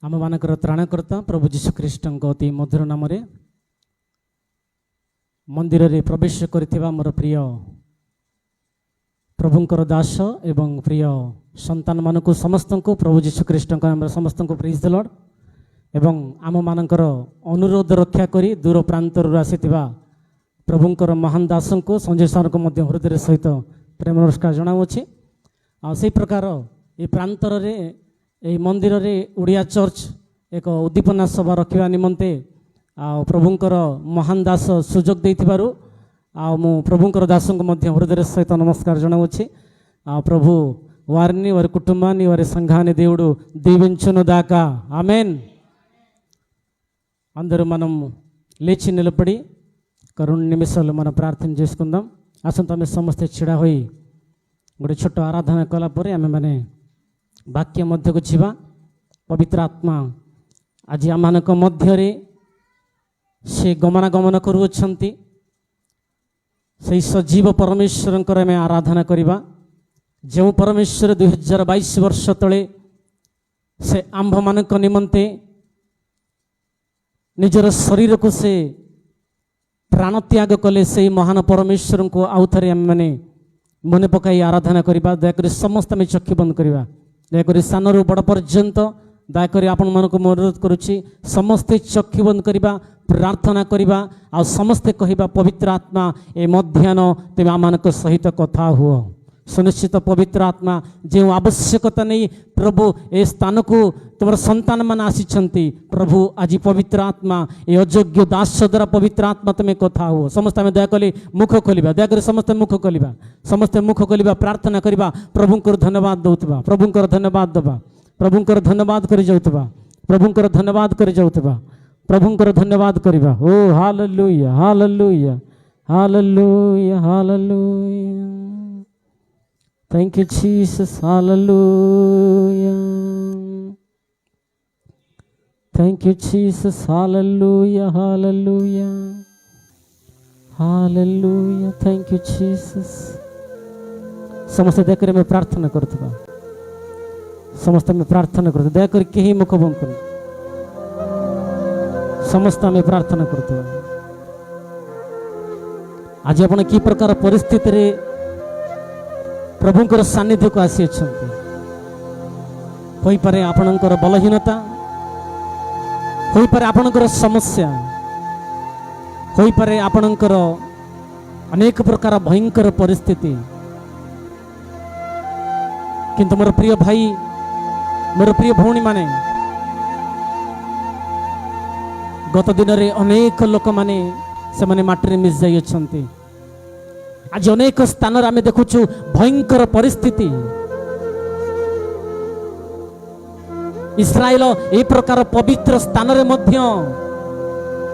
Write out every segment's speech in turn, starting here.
आम मानकर त्राणकर्ता प्रभु जीशु ख्रीष्ट अति मधुर नाम मंदिर रे प्रवेश करिथिबा मोर प्रिय प्रभुंकर दास एवं प्रिय संतान मानकु समस्त को प्रभु जीशु ख्रीष्ट समस्त को प्रेज द लॉर्ड एवं आम मानकर अनुरोध रक्षा करी दूर प्रांतर आसीथिबा प्रभुंकर महान दास को संजय सार को मध्य हृदय सहित प्रेम नमस्कार जनाऊँगी। से प्रकार ये प्रांतर रे ए मंदिर रे उड़िया चर्च एक उद्दीपना सभा रखा निमंते प्रभुंकर महान दास सुजोग देथिबारु मु प्रभुंकर दास को मध्य हृदय सहित नमस्कार जनाऊँगी। प्रभु वारिनी वाరి కుటుంబాన్ని వారి సంఘాన్ని దేవుడు దీవించును దాకా ఆమేన్। అందరూ మనం లేచి నిలబడి కరుణ నిమిషాలు మనం ప్రార్థన చేసుకుందాం। ଆସନ୍ତୁ ଆମେ ସମସ୍ତେ ଛିଡ଼ା ହୋଇ ଗୋଟେ ଛୋଟ ଆରାଧନା କଲା ପରେ ଆମେମାନେ ବାକ୍ୟ ମଧ୍ୟକୁ ଯିବା। ପବିତ୍ର ଆତ୍ମା ଆଜି ଆମମାନଙ୍କ ମଧ୍ୟରେ ସେ ଗମନାଗମନ କରୁଅଛନ୍ତି। ସେହି ସଜୀବ ପରମେଶ୍ୱରଙ୍କର ଆମେ ଆରାଧନା କରିବା। ଯେଉଁ ପରମେଶ୍ୱର 2022 ବର୍ଷ ତଳେ ସେ ଆମ୍ଭମାନଙ୍କ ନିମନ୍ତେ ନିଜର ଶରୀରକୁ ସେ प्राण त्याग कले से महान परमेश्वर को आउ थे आम मैंने मन पकाई आराधना करवा। दयाकोरी समस्त आम चक्षु बंद करवा। दयाकोरी सान रु बड़ पर्यंत दयाकोरी आपण मानक अनुरोध करुच्ची समस्ते चक्षु बंद करवा प्रार्थना करवा आ समस्ते कहवा पवित्र आत्मा ए मध्याह्न तुम आम सहित कथा हुआ। सुनिश्चित पवित्र आत्मा जो आवश्यकता नहीं प्रभु ए स्थान को तुम संतान मान आसी प्रभु आज पवित्र आत्मा ये अयोग्य दास द्वारा पवित्र आत्मा तुम्हें कथा हो। समस्त आम दयाकोली मुख खोलिबा। दयाकोरी समस्त मुख खोलिबा। समस्त मुख खोलिबा प्रार्थना करवा। प्रभुंकर धन्यवाद दउतबा। प्रभुंकर धन्यवाद दबा। प्रभुंकर धन्यवाद करि जाउतबा। प्रभुंकर धन्यवाद करि जाउतबा। प्रभुंकर धन्यवाद करवा। Oh hallelujah hallelujah hallelujah hallelujah. Thank you, Jesus. Hallelujah. Thank you, Jesus. Hallelujah. Hallelujah. Hallelujah. Thank you, Jesus. समस्त दयाकोरी में प्रार्थना करथबा। समस्त में प्रार्थना करथबा। दयाकोरी केही मुख बंद कर। समस्त में प्रार्थना करथबा। आज आपण की प्रकार परिस्थिति रे प्रभुंकर सानिध्य को आसी होई पारे आपणकर बलहीनता होई पारे आपणकर समस्या होई पारे आपणकर अनेक प्रकार भयंकर परिस्थिति। किंतु मोर प्रिय भाई मोर प्रिय भौणी माने गत दिन रे अनेक लोक माने से माने माटी मिस जाई। आज अनेक स्थान आम देखुचु भयंकर परिस्थिति। इस्राएल ए प्रकार पवित्र स्थान रे मध्य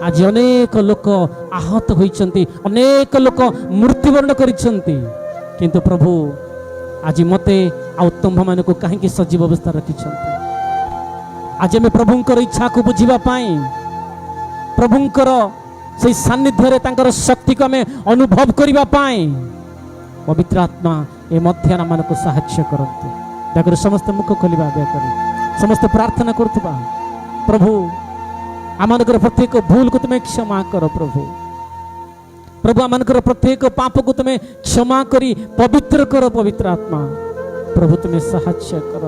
आज अनेक लोक आहत होइचंती। अनेक लोक मृत्युवरण करिसंती। किंतु प्रभु आज मते आ तुम्भ मान को कहीं सजीव अवस्था रखिछंती। आज मैं प्रभुंकर इच्छा को बुझिबा पाई प्रभुंकर से सानिध्य तांकर शक्ति को आम अनुभव करबा पाई पवित्र आत्मा ए मध्याह्न मान को साहाय्य करते। दयाकोरी समस्त मुख खोलिबा। दयाकोरी समस्त प्रार्थना करथबा। प्रभु आमानकर प्रत्येक भूल को तुम्हें क्षमा कर। प्रभु प्रभु आमानकर प्रत्येक पाप को तुम्हें क्षमा करी पवित्र कर। पवित्र आत्मा प्रभु तुम्हें साहाय्य कर।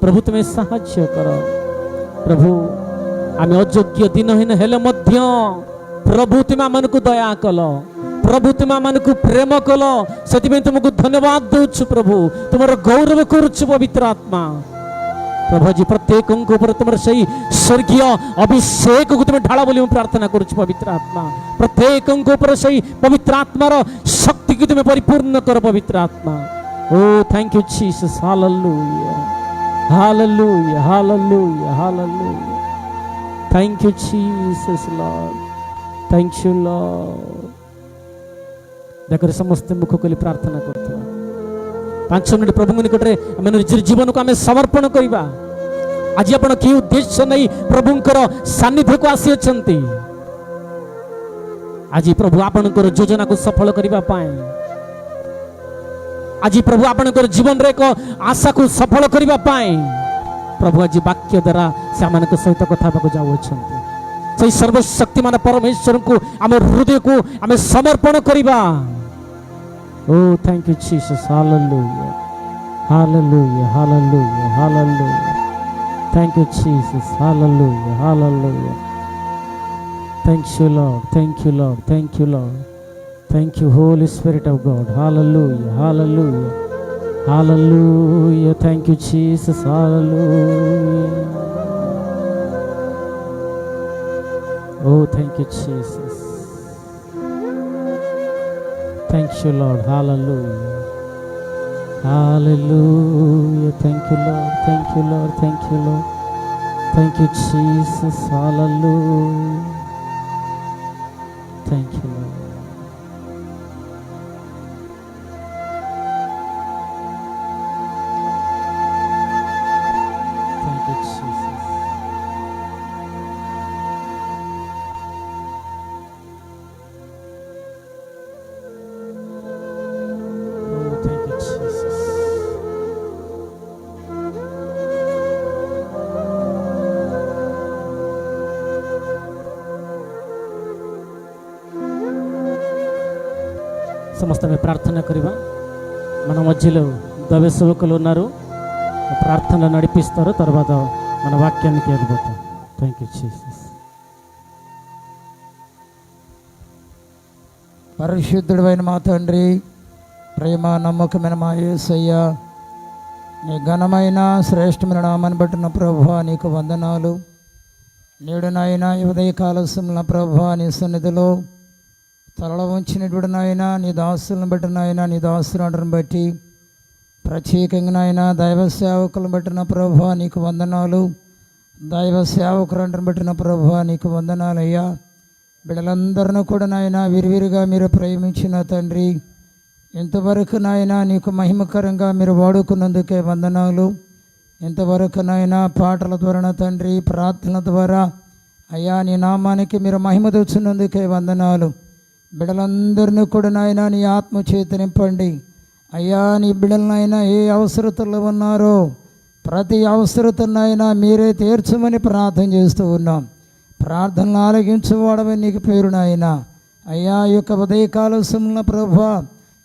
प्रभु तुम्हें साहाय्य कर। प्रभु आम अयोग्य दिनहीन हेले मध्य प्रभु तुम मन को दया कल। प्रभु तुम मन को प्रेम कल। से तुमको धन्यवाद दौछु। प्रभु तुम गौरव करुछु पवित्र आत्मा। प्रभु जी प्रत्येक तुम सही स्वर्गीय अभिषेक को तुम ढाल बोली प्रार्थना करुछु पवित्र आत्मा। प्रत्येक सही पवित्र आत्मार शक्ति को तुम परिपूर्ण कर पवित्र आत्मा। Oh thank you Jesus. Hallelujah hallelujah hallelujah hallelujah. Thank you Jesus Lord. Thank you Lord. देखो समस्त मुख खोली प्रार्थना करथबा। 5 मिनिट प्रभु निकट रे हम निज जीवन को आम समर्पण करबा। आज आपण की उद्देश्य नहीं प्रभुंकर सानिध्य को आसी अछंती। आज प्रभु आपणकर योजना को सफल करबा पाए आज प्रभु आपणकर जीवन रे को आशा को सफल करबा पाए प्रभु आज वाक्य द्वारा से आम सहित कथा जाऊँ से सर्वशक्तिमान परमेश्वर को आम हृदय को आम समर्पण करवा। Oh thank you Jesus, hallelujah hallelujah hallelujah hallelujah. Thank you Jesus, hallelujah hallelujah. Thank you Lord, thank you Lord, thank you Lord, thank you Holi spirit of God. Hallelujah hallelujah hallelujah. Thank you Jesus, hallelujah. Oh, thank you, Jesus. Thank you, Lord. Hallelujah. Hallelujah. Thank you, Lord. Thank you, Lord. Thank you, Lord. Thank you, Jesus. Hallelujah. Thank you, Lord. Thank you, Jesus. समस्त में प्रार्थना करवा। मन मध्य दवे सेवकुलु उन्नारू, प्रार्थना नडिपिस्तारू, तर्वात मन वाक्यानिकि వెళ్ళిపోతాం। Thank you Jesus. పరిశుద్ధుడైన మా తండ్రి, ప్రేమ నమ్మకమైన మా యేసయ్య, నీ ఘనమైన శ్రేష్టమైన నామాన్ని బట్టిన ప్రభువా నీకు వందనాలు। నేడు నాయన ఈ ఉదయకాల సమయంలో ప్రభువా నీ సన్నిధిలో తలలో ఉంచినటువంటి నాయన నీ దాసులను బట్టి నాయన, నీ దాసులను బట్టి ప్రత్యేకంగా నాయన దైవ సేవకులను బట్టిన ప్రభువా నీకు వందనాలు। దైవ సేవకులను బట్టిన ప్రభువా నీకు వందనాలు అయ్యా। బిడ్డలందరినీ కూడా నాయన విరివిరిగా మీరు ప్రేమించిన తండ్రి, ఇంతవరకు నాయన నీకు మహిమకరంగా మీరు వాడుకున్నందుకే వందనాలు। ఇంతవరకు నాయన పాటల ద్వారా తండ్రి, ప్రార్థనల ద్వారా అయ్యా నీ నామానికి మీరు మహిమ తెచ్చినందుకే వందనాలు। బిడ్డలందరినీ కూడా నాయన నీ ఆత్మ చేత నింపండి అయ్యా। నీ బిడ్డలనైనా ఏ అవసరతల్లో ఉన్నారో ప్రతి అవసరతనైనా మీరే తీర్చమని ప్రార్థన చేస్తూ ఉన్నాం। ప్రార్థనలు ఆలకించువాడమని నీకు పేరు నాయన అయ్యా। ఈ యొక్క ఉదయకాల సమయంలో ప్రభువా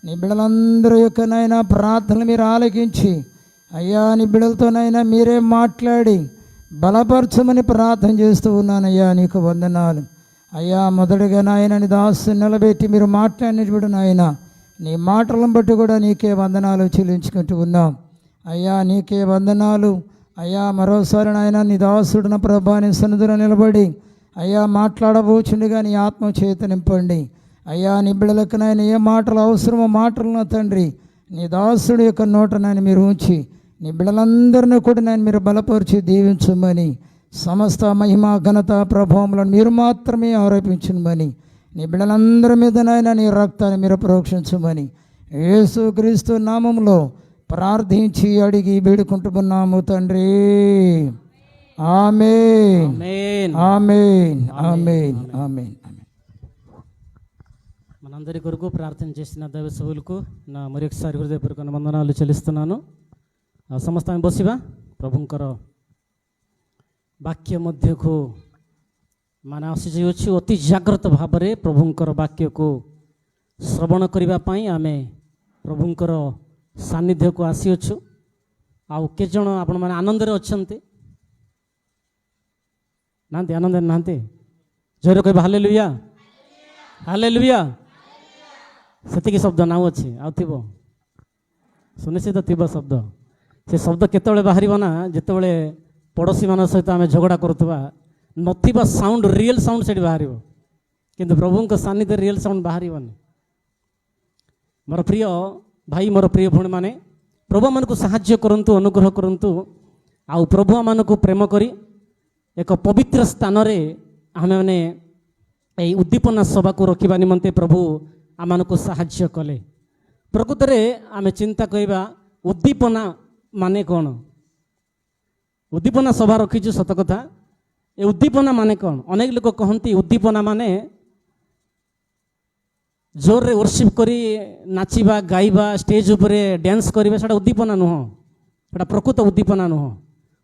నీ బిడ్డలందరి యొక్క నాయన ప్రార్థనలు మీరు ఆలకించి అయ్యా నీ బిడ్డలతోనైనా మీరే మాట్లాడి బలపరచమని ప్రార్థన చేస్తూ ఉన్నానయ్యా। నీకు వందనాలు అయ్యా। మొదటిగా నాయన నీ దాసుని నిలబెట్టి మీరు మాట్లాడినటువంటి నాయన నీ మాటలను బట్టి కూడా నీకే వందనాలు చెల్లించుకుంటూ ఉన్నాం అయ్యా। నీకే వందనాలు అయ్యా। మరోసారి నాయన నీ దాసుడిన ప్రభా నీ సన్నిధిలో నిలబడి అయ్యా మాట్లాడబోచుండగా నీ ఆత్మ చేత నింపండి అయ్యా। నీ బిడ్డలకు నాయన ఏ మాటలు అవసరమో మాటలను తండ్రి నీ దాసుడి యొక్క నోట నాయన మీరు ఉంచి నీ బిడ్డలందరినీ కూడా నాయన మీరు బలపరిచి దీవించమని, సమస్త మహిమ ఘనత ప్రభావములను మీరు మాత్రమే ఆరోపించమని, నీ బిడ్డలందరి మీద నాయన నీ రక్తాన్ని మీరు ప్రోక్షించమని యేసుక్రీస్తు నామములో ప్రార్థించి అడిగి వేడుకుంటున్నాము తండ్రి। ఆమేన్ ఆమేన్ ఆమేన్ ఆమేన్। మనందరి కొరకు ప్రార్థన చేసిన దైవ సేవకులకు నా మరొకసారి హృదయపూర్వక వందనాలు చెల్లిస్తున్నాను। ସମସ୍ତେ ବସିବା। ପ୍ରଭୁଙ୍କର ବାକ୍ୟ ମଧ୍ୟକୁ ମାନେ ଆସିଯାଉଛୁ ଅତି ଜାଗ୍ରତ ଭାବରେ ପ୍ରଭୁଙ୍କର ବାକ୍ୟକୁ ଶ୍ରବଣ କରିବା ପାଇଁ ଆମେ ପ୍ରଭୁଙ୍କର ସାନ୍ନିଧ୍ୟକୁ ଆସିଅଛୁ। ଆଉ କେତେ ଜଣ ଆପଣମାନେ ଆନନ୍ଦରେ ଅଛନ୍ତି? ନାହାନ୍ତି? ଆନନ୍ଦରେ ନାହାନ୍ତି? ଜୋରେ କହିବା ହାଲେଲୁୟା ହାଲେଲୁୟା। ସେତିକି ଶବ୍ଦ ନାଉ ଅଛି? ଆଉ ଥିବ? ସୁନିଶ୍ଚିତ ଥିବ ଶବ୍ଦ। ସେ ଶବ୍ଦ କେତେବେଳେ ବାହାରିବ ନା, ଯେତେବେଳେ ପଡ଼ୋଶୀମାନଙ୍କ ସହିତ ଆମେ ଝଗଡ଼ା କରୁଥିବା ନଥିବା ସାଉଣ୍ଡ, ରିଏଲ୍ ସାଉଣ୍ଡ ସେଠି ବାହାରିବ, କିନ୍ତୁ ପ୍ରଭୁଙ୍କ ସାନ୍ନିଧ୍ୟରେ ରିଏଲ୍ ସାଉଣ୍ଡ ବାହାରିବନି। ମୋର ପ୍ରିୟ ଭାଇ, ମୋର ପ୍ରିୟ ଭଉଣୀମାନେ, ପ୍ରଭୁ ଆମମାନଙ୍କୁ ସାହାଯ୍ୟ କରନ୍ତୁ, ଅନୁଗ୍ରହ କରନ୍ତୁ। ଆଉ ପ୍ରଭୁ ଆମମାନଙ୍କୁ ପ୍ରେମ କରି ଏକ ପବିତ୍ର ସ୍ଥାନରେ ଆମେମାନେ ଏହି ଉଦ୍ଦୀପନା ସଭାକୁ ରଖିବା ନିମନ୍ତେ ପ୍ରଭୁ ଆମମାନଙ୍କୁ ସାହାଯ୍ୟ କଲେ। ପ୍ରକୃତରେ ଆମେ ଚିନ୍ତା କରିବା ଉଦ୍ଦୀପନା ମାନେ କ'ଣ? ଉଦ୍ଦୀପନା ସଭା ରଖିଛୁ ସତ କଥା। ଏ ଉଦ୍ଦୀପନା ମାନେ କ'ଣ? ଅନେକ ଲୋକ କହନ୍ତି ଉଦ୍ଦୀପନା ମାନେ ଜୋରରେ ୱର୍ସିପ୍ କରି ନାଚିବା, ଗାଇବା, ଷ୍ଟେଜ୍ ଉପରେ ଡ୍ୟାନ୍ସ କରିବା, ସେଇଟା ଉଦ୍ଦୀପନା ନୁହଁ, ସେଇଟା ପ୍ରକୃତ ଉଦ୍ଦୀପନା ନୁହଁ।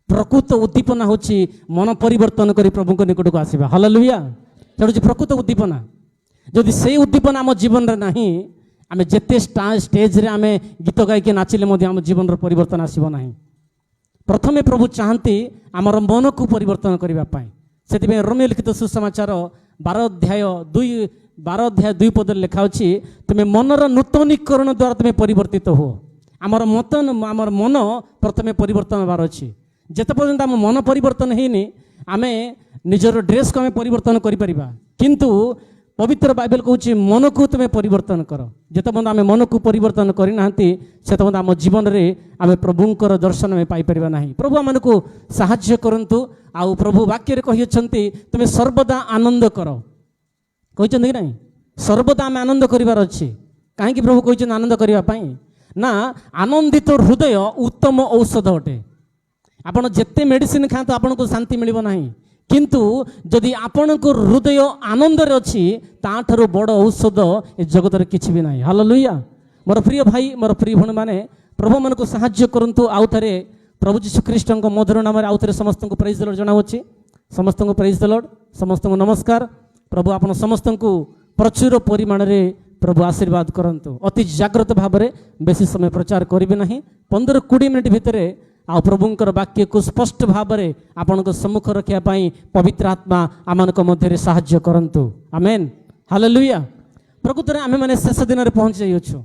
प्रकृत उद्दीपना होची मन परिवर्तन करी प्रभु निकट को आसवा। हालेलुया। सेटा होची प्रकृत उद्दीपना। जदि से उद्दीपना आम जीवन में नहीं, आम जिते स्टेज रे आम गीत गायकी नाचिले आम जीवन परिवर्तन आसब ना। प्रथमे प्रभु चाहती आमर मन को परिवर्तन करने से रोमियो लिखित सुसमाचार 12 पद लिखा अच्छी तुम्हें मनर नूतनीकरण द्वारा तुम्हें परिवर्तित हो। आमर मन प्रथमे परिवर्तन होबार अच्छी। जिते पर्यंत आम मन परिवर्तन होनी आम निजर ड्रेस को आम परिवर्तन करिपरिबा, किंतु पवित्र बाइबल कहूँ मन को तुम्हें परिवर्तन कर। जिते पर्यंत आम मन को परिवर्तन करना से पर्यंत आम जीवन में आम प्रभुंकर दर्शन में पाइपर ना। प्रभु आम को साहाय्य करंतु। आउ प्रभु वाक्य कही तुम्हें सर्वदा आनंद कर कहते कि नहीं, सर्वदा आम आनंद करार अच्छे। कहीं प्रभु कहते आनंद करने ना, आनंदित हृदय उत्तम औषध अटे। आपड़ जिते मेडिसिन खाते आपन को शांति मिल ना, किंतु जदि आपण को हृदय आनंद अच्छी ताठू बड़ औषध ए जगत में किसी भी ना। हालेलुया। मोर प्रिय भाई मोर प्रिय भण माने प्रभु मन को साहाय्य करंतु। आउ थे प्रभु जीशु ख्रीष्ट मधुर नाम आउ थे समस्त को प्रेज द लॉर्ड जनावछि। समस्त को प्रेज द लॉर्ड, समस्त को नमस्कार। प्रभु आपन समस्त को प्रचुर परिमाण में प्रभु आशीर्वाद करंतु। अति जाग्रत भाव में बेसी समय प्रचार करेंगे ना। 15-20 मिनिट भितर आ प्रभुंकर वाक्य को स्पष्ट भाव में आपण को सम्मुख रखापी पवित्र आत्मा आम मध्य साहाय्य करंतु। आमेन। हालेलुया। प्रकृत में आम मैंने शेष दिन में पहुंची जाइछु।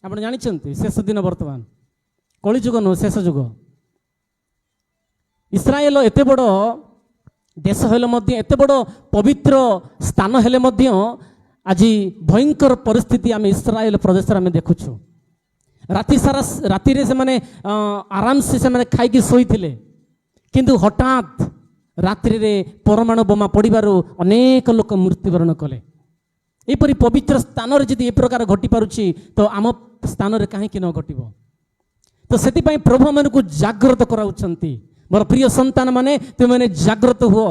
आप जानते शेष दिन वर्तमान कलिजुग नुह, शेष जुग। इस्राएल एत बड़ देश हेले एत बड़ पवित्र स्थान हेले आज भयंकर परिस्थिति आम इस्राएल प्रदेश में देखुछु। राति सारा राति से माने आराम से माने खाई शोई थे, किंतु हठात रात्रि रे परमाणु बोमा पड़ार अनेक लोक मृत्युवरण कले। यहपरी पवित्र स्थान में जदि ए प्रकार घटी पारुछि तो आम स्थान में कहीं न घटब। तो से प्रभु मन को जागृत कराउछंती। मोर प्रिय संतान माने तुम मैंने जागृत हुओ।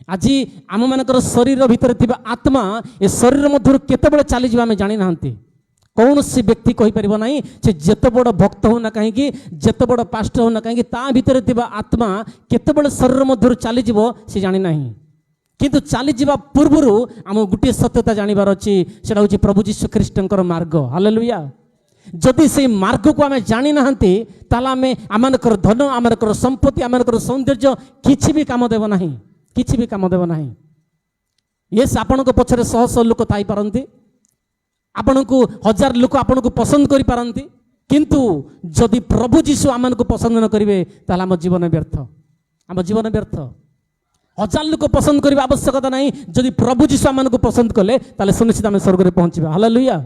आज आम मानकर शरीर भितर थिबा आत्मा ए शरीर मध्य केतेबेले चली जावा आम जानि नांती। कौन सी व्यक्ति कही पारिबो नाही से जेते बड़ भक्त होना कहीं जेते बड़ पास्टर होना कहीं ता भितर थिबा आत्मा केतेबेले शरीर मध्य चली जीवो से जानि नाही। किंतु चली जीवा पूर्वरु आम गुटे सत्यता जानिबार अछि, सेटा होछि प्रभु यीशु ख्रीष्टंकर मार्ग। हालेलुया। जदि से मार्ग को आम जानी नांती ताला आम आमनकर धन आमनकर संपत्ति आमनकर सौंदर्य किछि भी काम देव नाही, किछि भी काम देव नाही। यस आपण को पछरे शह शह लोक थाई पारंती, आपण को 1000 लोक आपण को पसंद करि पारंती, किंतु जदि प्रभु यीशु आमन को पसंद न करिवे ताला आम जीवन व्यर्थ, आम जीवन व्यर्थ। 1000 लोक पसंद करबा आवश्यकता नहीं। जदि प्रभु यीशु आमन को पसंद कले ताले सुनिश्चित आम स्वर्ग रे पहुंचबा। हालेलुया।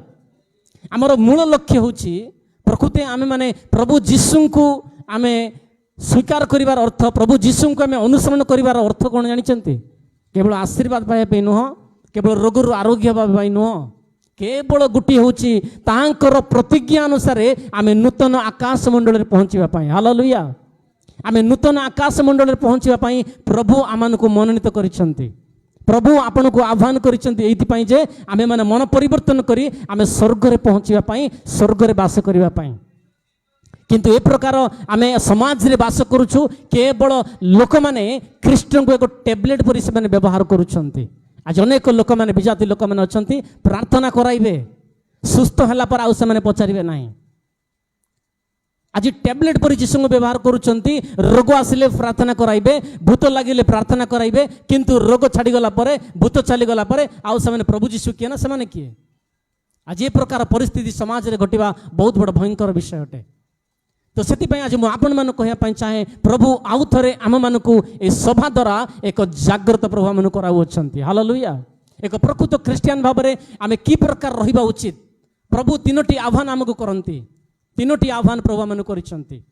आमर मूल लक्ष्य होछि प्रकृति आमे माने प्रभु यीशु को आमे स्वीकार करिवार अर्थ, प्रभु यीशु को आमे अनुसरण करिवार अर्थ कोन जानिचंती? केवल आशीर्वाद पाए पे नुह, केवल रोगरु आरोग्य पाए नुह, केवल गोटी होछि तांकर प्रतिज्ञा अनुसार आमे नूतन आकाश मंडल रे पहुंचीबा पाई। हालेलुया। आमे नूतन आकाश मंडल रे पहुंचीबा पाई प्रभु आमान को मनोनीत करिसंती। प्रभु आपण को आह्वान करिसंती एइथि जे आमे माने मन परिवर्तन करी आमे स्वर्ग रे पहुंचीबा पाई, स्वर्ग रे वास करिबा पाई। किंतु ए प्रकार आमे समाज रे वास करूछु, केवल लोक माने ख्रीष्टन को एक टैबलेट परि से माने व्यवहार करूछंती। आज अनेक लोक माने विजाति लोक माने अछंती प्रार्थना कराइबे, सुस्थ होला पर आउ से माने पचारिबे नाही। आज टैबलेट पर यीशु व्यवहार करुचंती। रोग आसिले प्रार्थना कराइबे, भूत लागिले प्रार्थना कराइबे, किंतु रोग छाड़ी गला परे, भूत चली गला परे आउ से प्रभु यीशु किए ना से किए? आज ये प्रकार परिस्थिति समाज रे घटिबा बहुत बड़ भयंकर विषय अटे। तो से आज मुझे आपण मान कहवाई चाहे प्रभु आउ थे आम मान को सभा द्वारा एक जागृत प्रभु आम कराउछंती। हालेलुया। एक प्रकृत ख्रीस्टियान भाव में आम कि प्रकार रहिबा उचित प्रभु 3टी आह्वान आमको करती। 3टी आह्वान प्रभु आम करिसंती।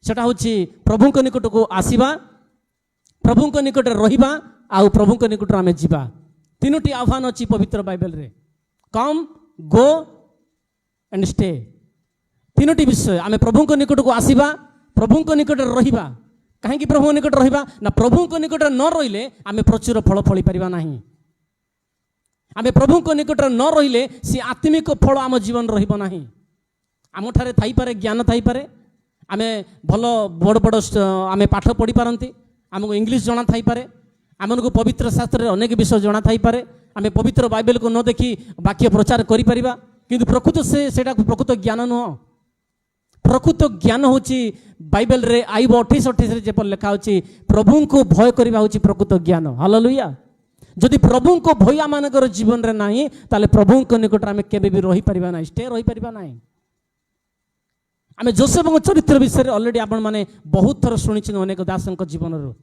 सेटा होछि प्रभुंक निकट को आसीबा, प्रभुंक निकट रहिबा आउ प्रभुंक निकट आम जीवा। 3टी आह्वान अछि पवित्र बाइबल रे, कम, गो एंड स्टे। 3टी विषय आम प्रभुंक निकट को आसीबा, प्रभुंक निकट रहिबा। कहीं प्रभु निकट रहिबा ना, प्रभुंक निकट न रहिले आम प्रचुर फल फली परिबा नाही। आम प्रभुंक निकट न रहिले सी आत्मिक फल आम जीवन रहिबो नाही। आम ठारे थाई पारे ज्ञान थाई पारे, आमे भल बड़ बड़ आमे पाठ पढ़ी पारती आमको इंग्लीश जना थाई पारे आमको पवित्र शास्त्र अनेक विषय जना थाई पारे आमे पवित्र बाइबल को न देखी वाक्य प्रचार करि परिबा किंतु प्रकृत सेटा प्रकृत ज्ञान नुह प्रकृत ज्ञान होची बाइबल रे आईब 28 जेपर लिखा होची प्रभु को भय करबा होची प्रकृत ज्ञान हालेलुया जदि प्रभु को भय आमानकर जीवन रे नाही ताले प्रभु को निकट आमे केबे भी रही परिबा नाही स्टे रही परिबा नाही आमे जोसेफ चरित्र विषय ऑलरेडी आपण माने बहुत थर सुनिछि अनेक दासंक जीवन रो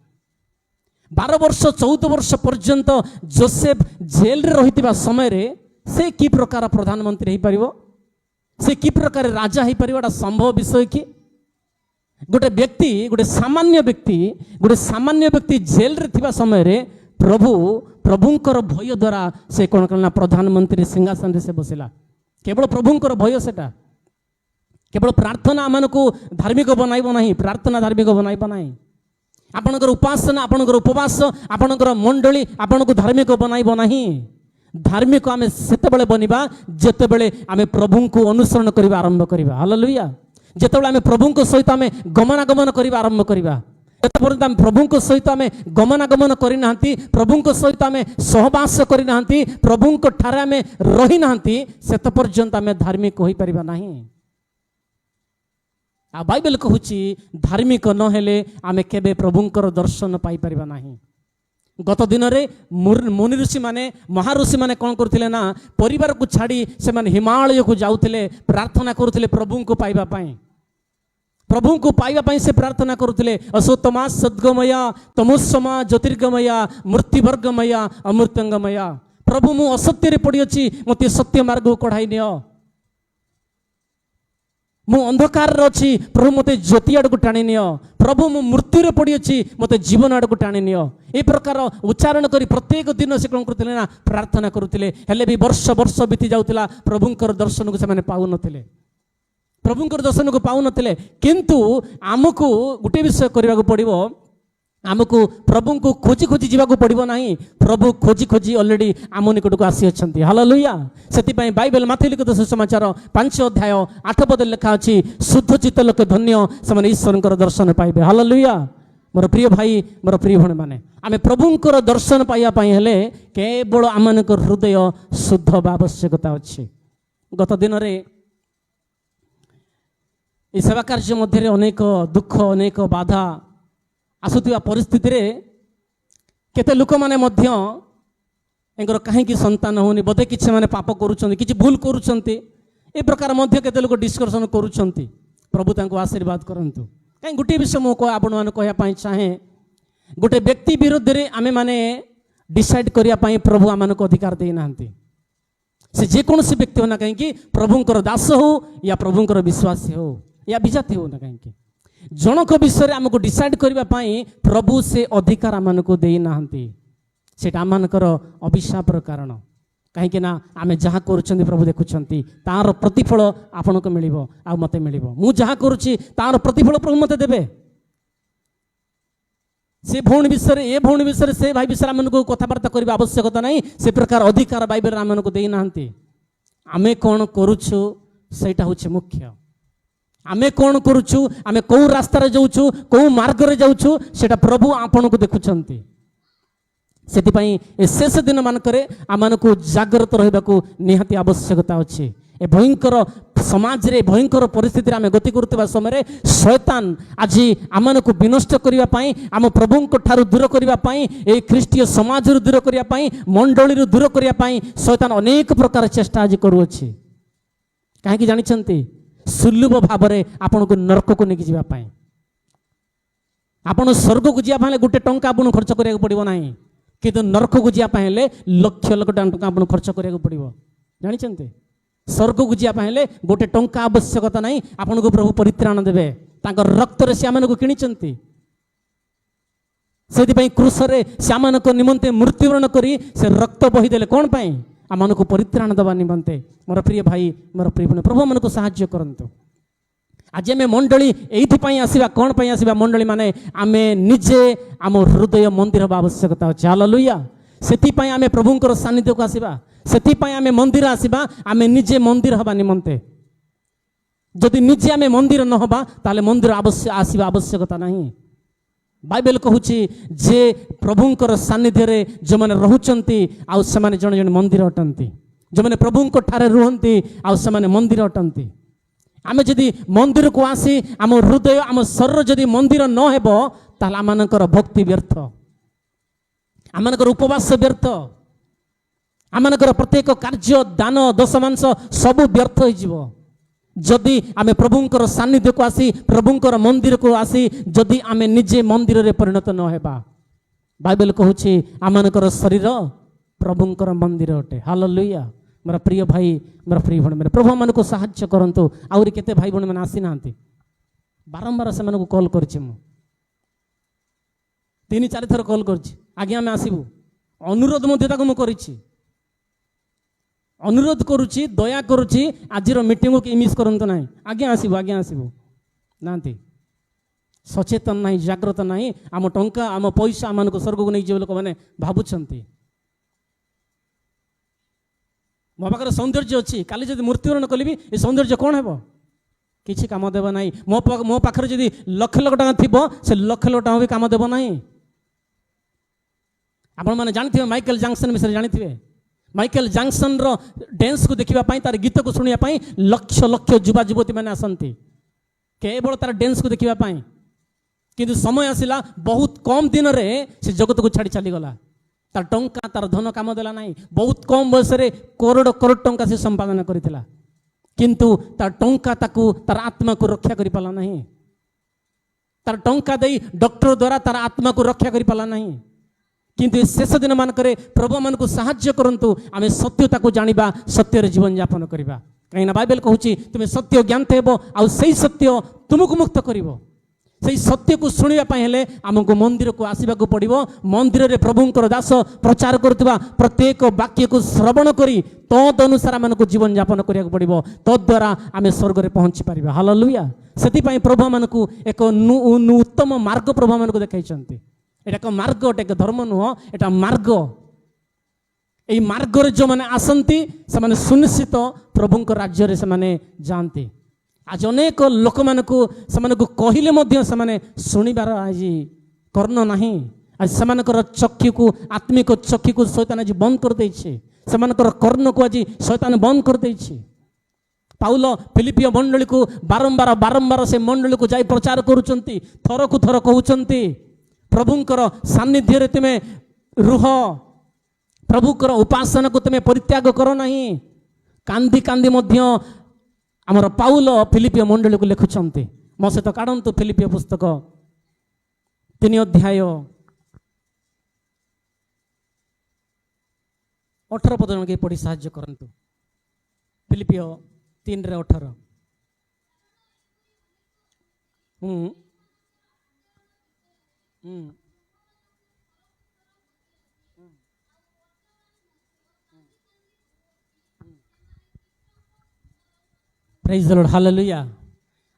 12 वर्ष 14 वर्ष पर्यंत जोसेफ जेल रे रहितिबा समय रे से की प्रकार प्रधानमंत्री हो पारिबो से की प्रकार राजा हो पारिबो एटा संभव विषय कि गोटे सामान्य व्यक्ति जेल रे थिबा समय रे प्रभुंकर भय द्वारा से कौन करना प्रधानमंत्री सिंहासन रे से बसिला केवल प्रभुंकर भय सेटा केवल प्रार्थना आमको धार्मिक बनाइब नहीं प्रार्थना धार्मिक बनाइब नहीं आपणकर उपासना आपणकर उपवास आपणकर मंडली आपनको धार्मिक बनाइब नहीं धार्मिक आम सेतेबेले बनिबा जेतेबेले आमे प्रभु को अनुसरण करबा आरंभ करबा हालेलुया जेतेबेले आमे प्रभु को सहित आमे गमनागमन करबा आरंभ करबा जेतेपर्यंत आमे प्रभु को सहित आमे गमनागमन करि नाहंती प्रभु को सहित आमे सहवास करि नाहंती प्रभु को ठारे आमे रहि नाहंती सेते पर्यंत आमे धार्मिक होई परिबा नहीं आ बाइबल कहूची धार्मिक न हेले आमे केबे प्रभुंकर दर्शन पाई परिबा नहीं गत दिन रे मुनि ऋषि माने महाऋषि माने कौन करथिले ना परिवार को छाड़ी से माने हिमालय को जाउथिले प्रार्थना करुथिले प्रभु को पाइबा पाई से प्रार्थना करुथिले असोतमा सद्गमय तमोसमा ज्योतिर्गमय मृत्युवर्गमय अमृतंगमय प्रभु मु असत्य रे पड़ी अछि मते सत्य मार्ग को कढाई नियो मु अंधकार अच्छी प्रभु मते ज्योति आड़ को टाणी नियो प्रभु मु मृत्यु रे पड़ी अच्छी मते जीवन आड़ को टाणी नियो ए प्रकार उच्चारण करी प्रत्येक दिन से कौन करथिले ना प्रार्थना करुथिले हेले भी वर्ष वर्ष बीती जाउतिला प्रभुंकर दर्शन को से माने पाउ नथिले प्रभुंकर दर्शन को पाउ नथिले किंतु आमको गुटे विषय करबा को पड़िबो आमको प्रभु को खोजी खोजी जीवा पड़ो ना प्रभु खोजी खोजी ऑलरेडी आम निकट को आसी अच्छा हालेलुया से बाइबल माथि लिखित सुसमाचार 5 अध्याय 8 पद लिखा अच्छी शुद्ध चित्त लोक धन्य से ईश्वर दर्शन पाइबे हालेलुया मोर प्रिय भाई मोर प्रिय भणी माने आमे प्रभुंकर दर्शन पाइबा पई हेले केवल आमनक हृदय शुद्ध आवश्यकता अच्छी गत दिन रे ए सेवा कार्य मध्य अनेक दुख अनेक बाधा आसुवा परिस्थिति रे केते लोक माने मध्य एंकर कहीं संतान होनी बोधे किसी माने पाप करुछंती किछि भूल करुछंती ए प्रकार मध्य केते लोक डिस्कशन करुछंती प्रभु तांको आशीर्वाद करंतु कहीं गोटे विषय मो आपण माने कहया पई चाहे गोटे व्यक्ति विरुद्ध रे आमे माने डिसाइड करिया पई प्रभु आमानको अधिकार देई नांती से जे कोनोसी व्यक्ति होना कहीं प्रभुंकर दास हो या प्रभुंकर विश्वासी हो या विजाति हो ना कहीं जनक विषय आमको डिसाइड करने प्रभु से अधिकार आमको दे ना सेटा आमकर अभिशापर कारण कहीं आमे जहाँ करुँच प्रभु देखुंट तार प्रतिफल आपण को मिल आ मत मिल मु जहाँ करुँची तार प्रतिफल प्रभु मत देवे से भौणी विषय ए भौणी विषय से भाई विषय आमको कथबार्ता करने आवश्यकता नहीं से प्रकार अधिकार बाइबल आमको दे ना आमे कौन करुछु सेटा हूँ मुख्य आमे कौन करुछु आमे कौ रास्तार जाऊछु कौ मार्ग रे जाऊछु सेटा प्रभु आपण को देखुछंती सेतिपई ए शेष दिन मानकरे आमानको जागृत रहबाको निहाती आवश्यकता अछि ए भयंकर समाज रे भयंकर परिस्थिति आमे गति करतबा समय रे शैतान आजि आमानको विनष्ट करिवा पई आम प्रभु को ठारू दूर करिवा पई ए ख्रीष्टीय समाज रो दूर करिवा पई मंडली रो दूर करिवा पई शैतान अनेक प्रकार चेष्टा आज करू अछि काहे कि जानिछंती सुलभ भाव में आपण को नरक को लेकिन जावाई आपण स्वर्ग को जावाई गोटे टंका आपको खर्च करिया पड़ो ना किंतु नरक को जावाई लक्ष लक्ष टंका आपको खर्च करिया पड़ो जानी स्वर्ग को जावाई गोटे टंका आवश्यकता नहीं आपन को प्रभु परित्राण देवे रक्त से आम किणी से क्रूस से निमंते मृत्युवरण करी से रक्त बहीदेले कौन पाई आम को परित्राण दवा निमंते मोर प्रिय भाई मोर प्रिय भूमि प्रभु आम को साहाय्य करंतु आज आम मंडली ये आसवा कौन पाई आसवा मंडली माने आमे निजे आम हृदय मंदिर हवा आवश्यकता अच्छे हालेलुया से आम प्रभुंकर सानिध्य को आसवा से आम मंदिर आसवा आम निजे मंदिर हवा निमंते जदि निजे आम मंदिर न हबा ताले मंदिर आसवा आवश्यकता नहीं। बाइबल कहूची जे प्रभुंकर सानिध्य रे जो माने रहउचंती आउ समान जण जण मंदिर अटंती, जो माने प्रभुंक ठारे रुहंती आउ समान मंदिर अटंती। आमे जदि मंदिर को आसी आम हृदय आम शरीर जदि मंदिर न हेबो ताले आमानकर भक्ति व्यर्थ, आमानकर उपवास व्यर्थ, आमानकर प्रत्येक कार्य दान दशमांश सब व्यर्थ हो जिवो। जदि आमे प्रभुंकर सानिध्य को आसी प्रभुंकर मंदिर को आसी जदि आमे निजे मंदिर रे परिणत न हेबा। बाइबल कहूची आमानकर शरीर प्रभुंकर मंदिर अटे। हालेलुया। मोर प्रिय भाई मोर प्रिय भण मैंने प्रभु मान को साहाय्य करंतु। आउरी केते भाई भण मैंने आसी नांती, बारंबार से मानको कॉल करछि, मु 3-4 थर कॉल करछि, आगे आमे आसीबु अनुरोध मध्य ताको मु करिछि, अनुरोध करुछि, दया करुछि, आजिर मीटिंग को मिस करंतु नाही, आगे आसीबु नांती, सचेतन नाही, जागृत नाही। आम टंका आम पैसा आम को स्वर्ग को नहीं लोक मैंने भावुंट मो पाखे सौंदर्य अच्छी, काली जब मृत्युवरण कली ये सौंदर्य कौन है किसी काम देव ना। मो पाखे जब लक्ष लक्ष टका थी से लक्ष लक्ष टका भी काम देव ना। आपण मैंने जानते माइकल जैक्सन विषय जानते, माइकल जैक्सन रो डांस को देखा तार गीत को शुणापी लक्ष लक्ष युवा युवती मैंने आसती केवल तार डांस को देखा, किंतु समय आसिला बहुत कम दिन रे से जगत को छाड़ी चलीगला। तार टंका तार धन काम देला नहीं, बहुत कम बयस करोड़ करोड़ टंका से संपादन करथिला, किंतु तार टंका ताकू तार आत्मा को रक्षा करि पाला नहीं। तार टंका देई डॉक्टर द्वारा तार आत्मा को रक्षा करि पाला नहीं। किंतु शेष दिन मानकरे प्रभु मान को साहाय्य करंतु, आमे सत्यता को जानिबा, सत्य रे जीवन यापन करिबा। कहीं बाइबल कहूची तुम सत्य ज्ञानते हेबो आ सही सत्य तुमको मुक्त करिवो। सही सत्य को शुणिबा पई हेले आमको मंदिर को आसीबा को पड़िबो। मंदिर रे प्रभुंकर दास प्रचार करथबा प्रत्येक वाक्य को श्रवण करी तद अनुसार आमको जीवन यापन करिया को पड़िबो, तद द्वारा आमे स्वर्ग रे पहुंची परिबा। हालेलुया। सेति पई प्रभु मानकु एक उत्तम मार्ग प्रभु मानकु देखाइछन्ति। एटा एक मार्ग, एक धर्म नुह, एटा मार्ग। एई मार्ग रे जो माने आसंती से माने सुनिश्चित प्रभुंकर राज्य रे से माने जानती। आज अनेक लोक मानकु से मानकु कहिले मध्य से माने सुनिबार आज कर्ण नाही। आज समानकर चक्षु को आत्मिक चक्षु को शैतान आज बंद कर देछि, समानकर कर्ण को आज शैतान बंद कर देछि। पाउल फिलिपिय मंडली को बारंबार बारंबार से मंडली को जाई प्रचार करूचंती, थर को थर कहउचंती प्रभुंकर सानिध्य रे तुमे रुह, प्रभुकर उपासना को तुमे परित्याग करो नहीं। कांदी कांदी मध्य आमर पाउल फिलिपिय मंडली को लिखुचंती। मो सहित काढंतु फिलिपिय पुस्तक 3 अध्याय 18 पद के पढ़ी साहाय्य करंतु। फिलिपिय 3:18। Praise the Lord. हालेलुया।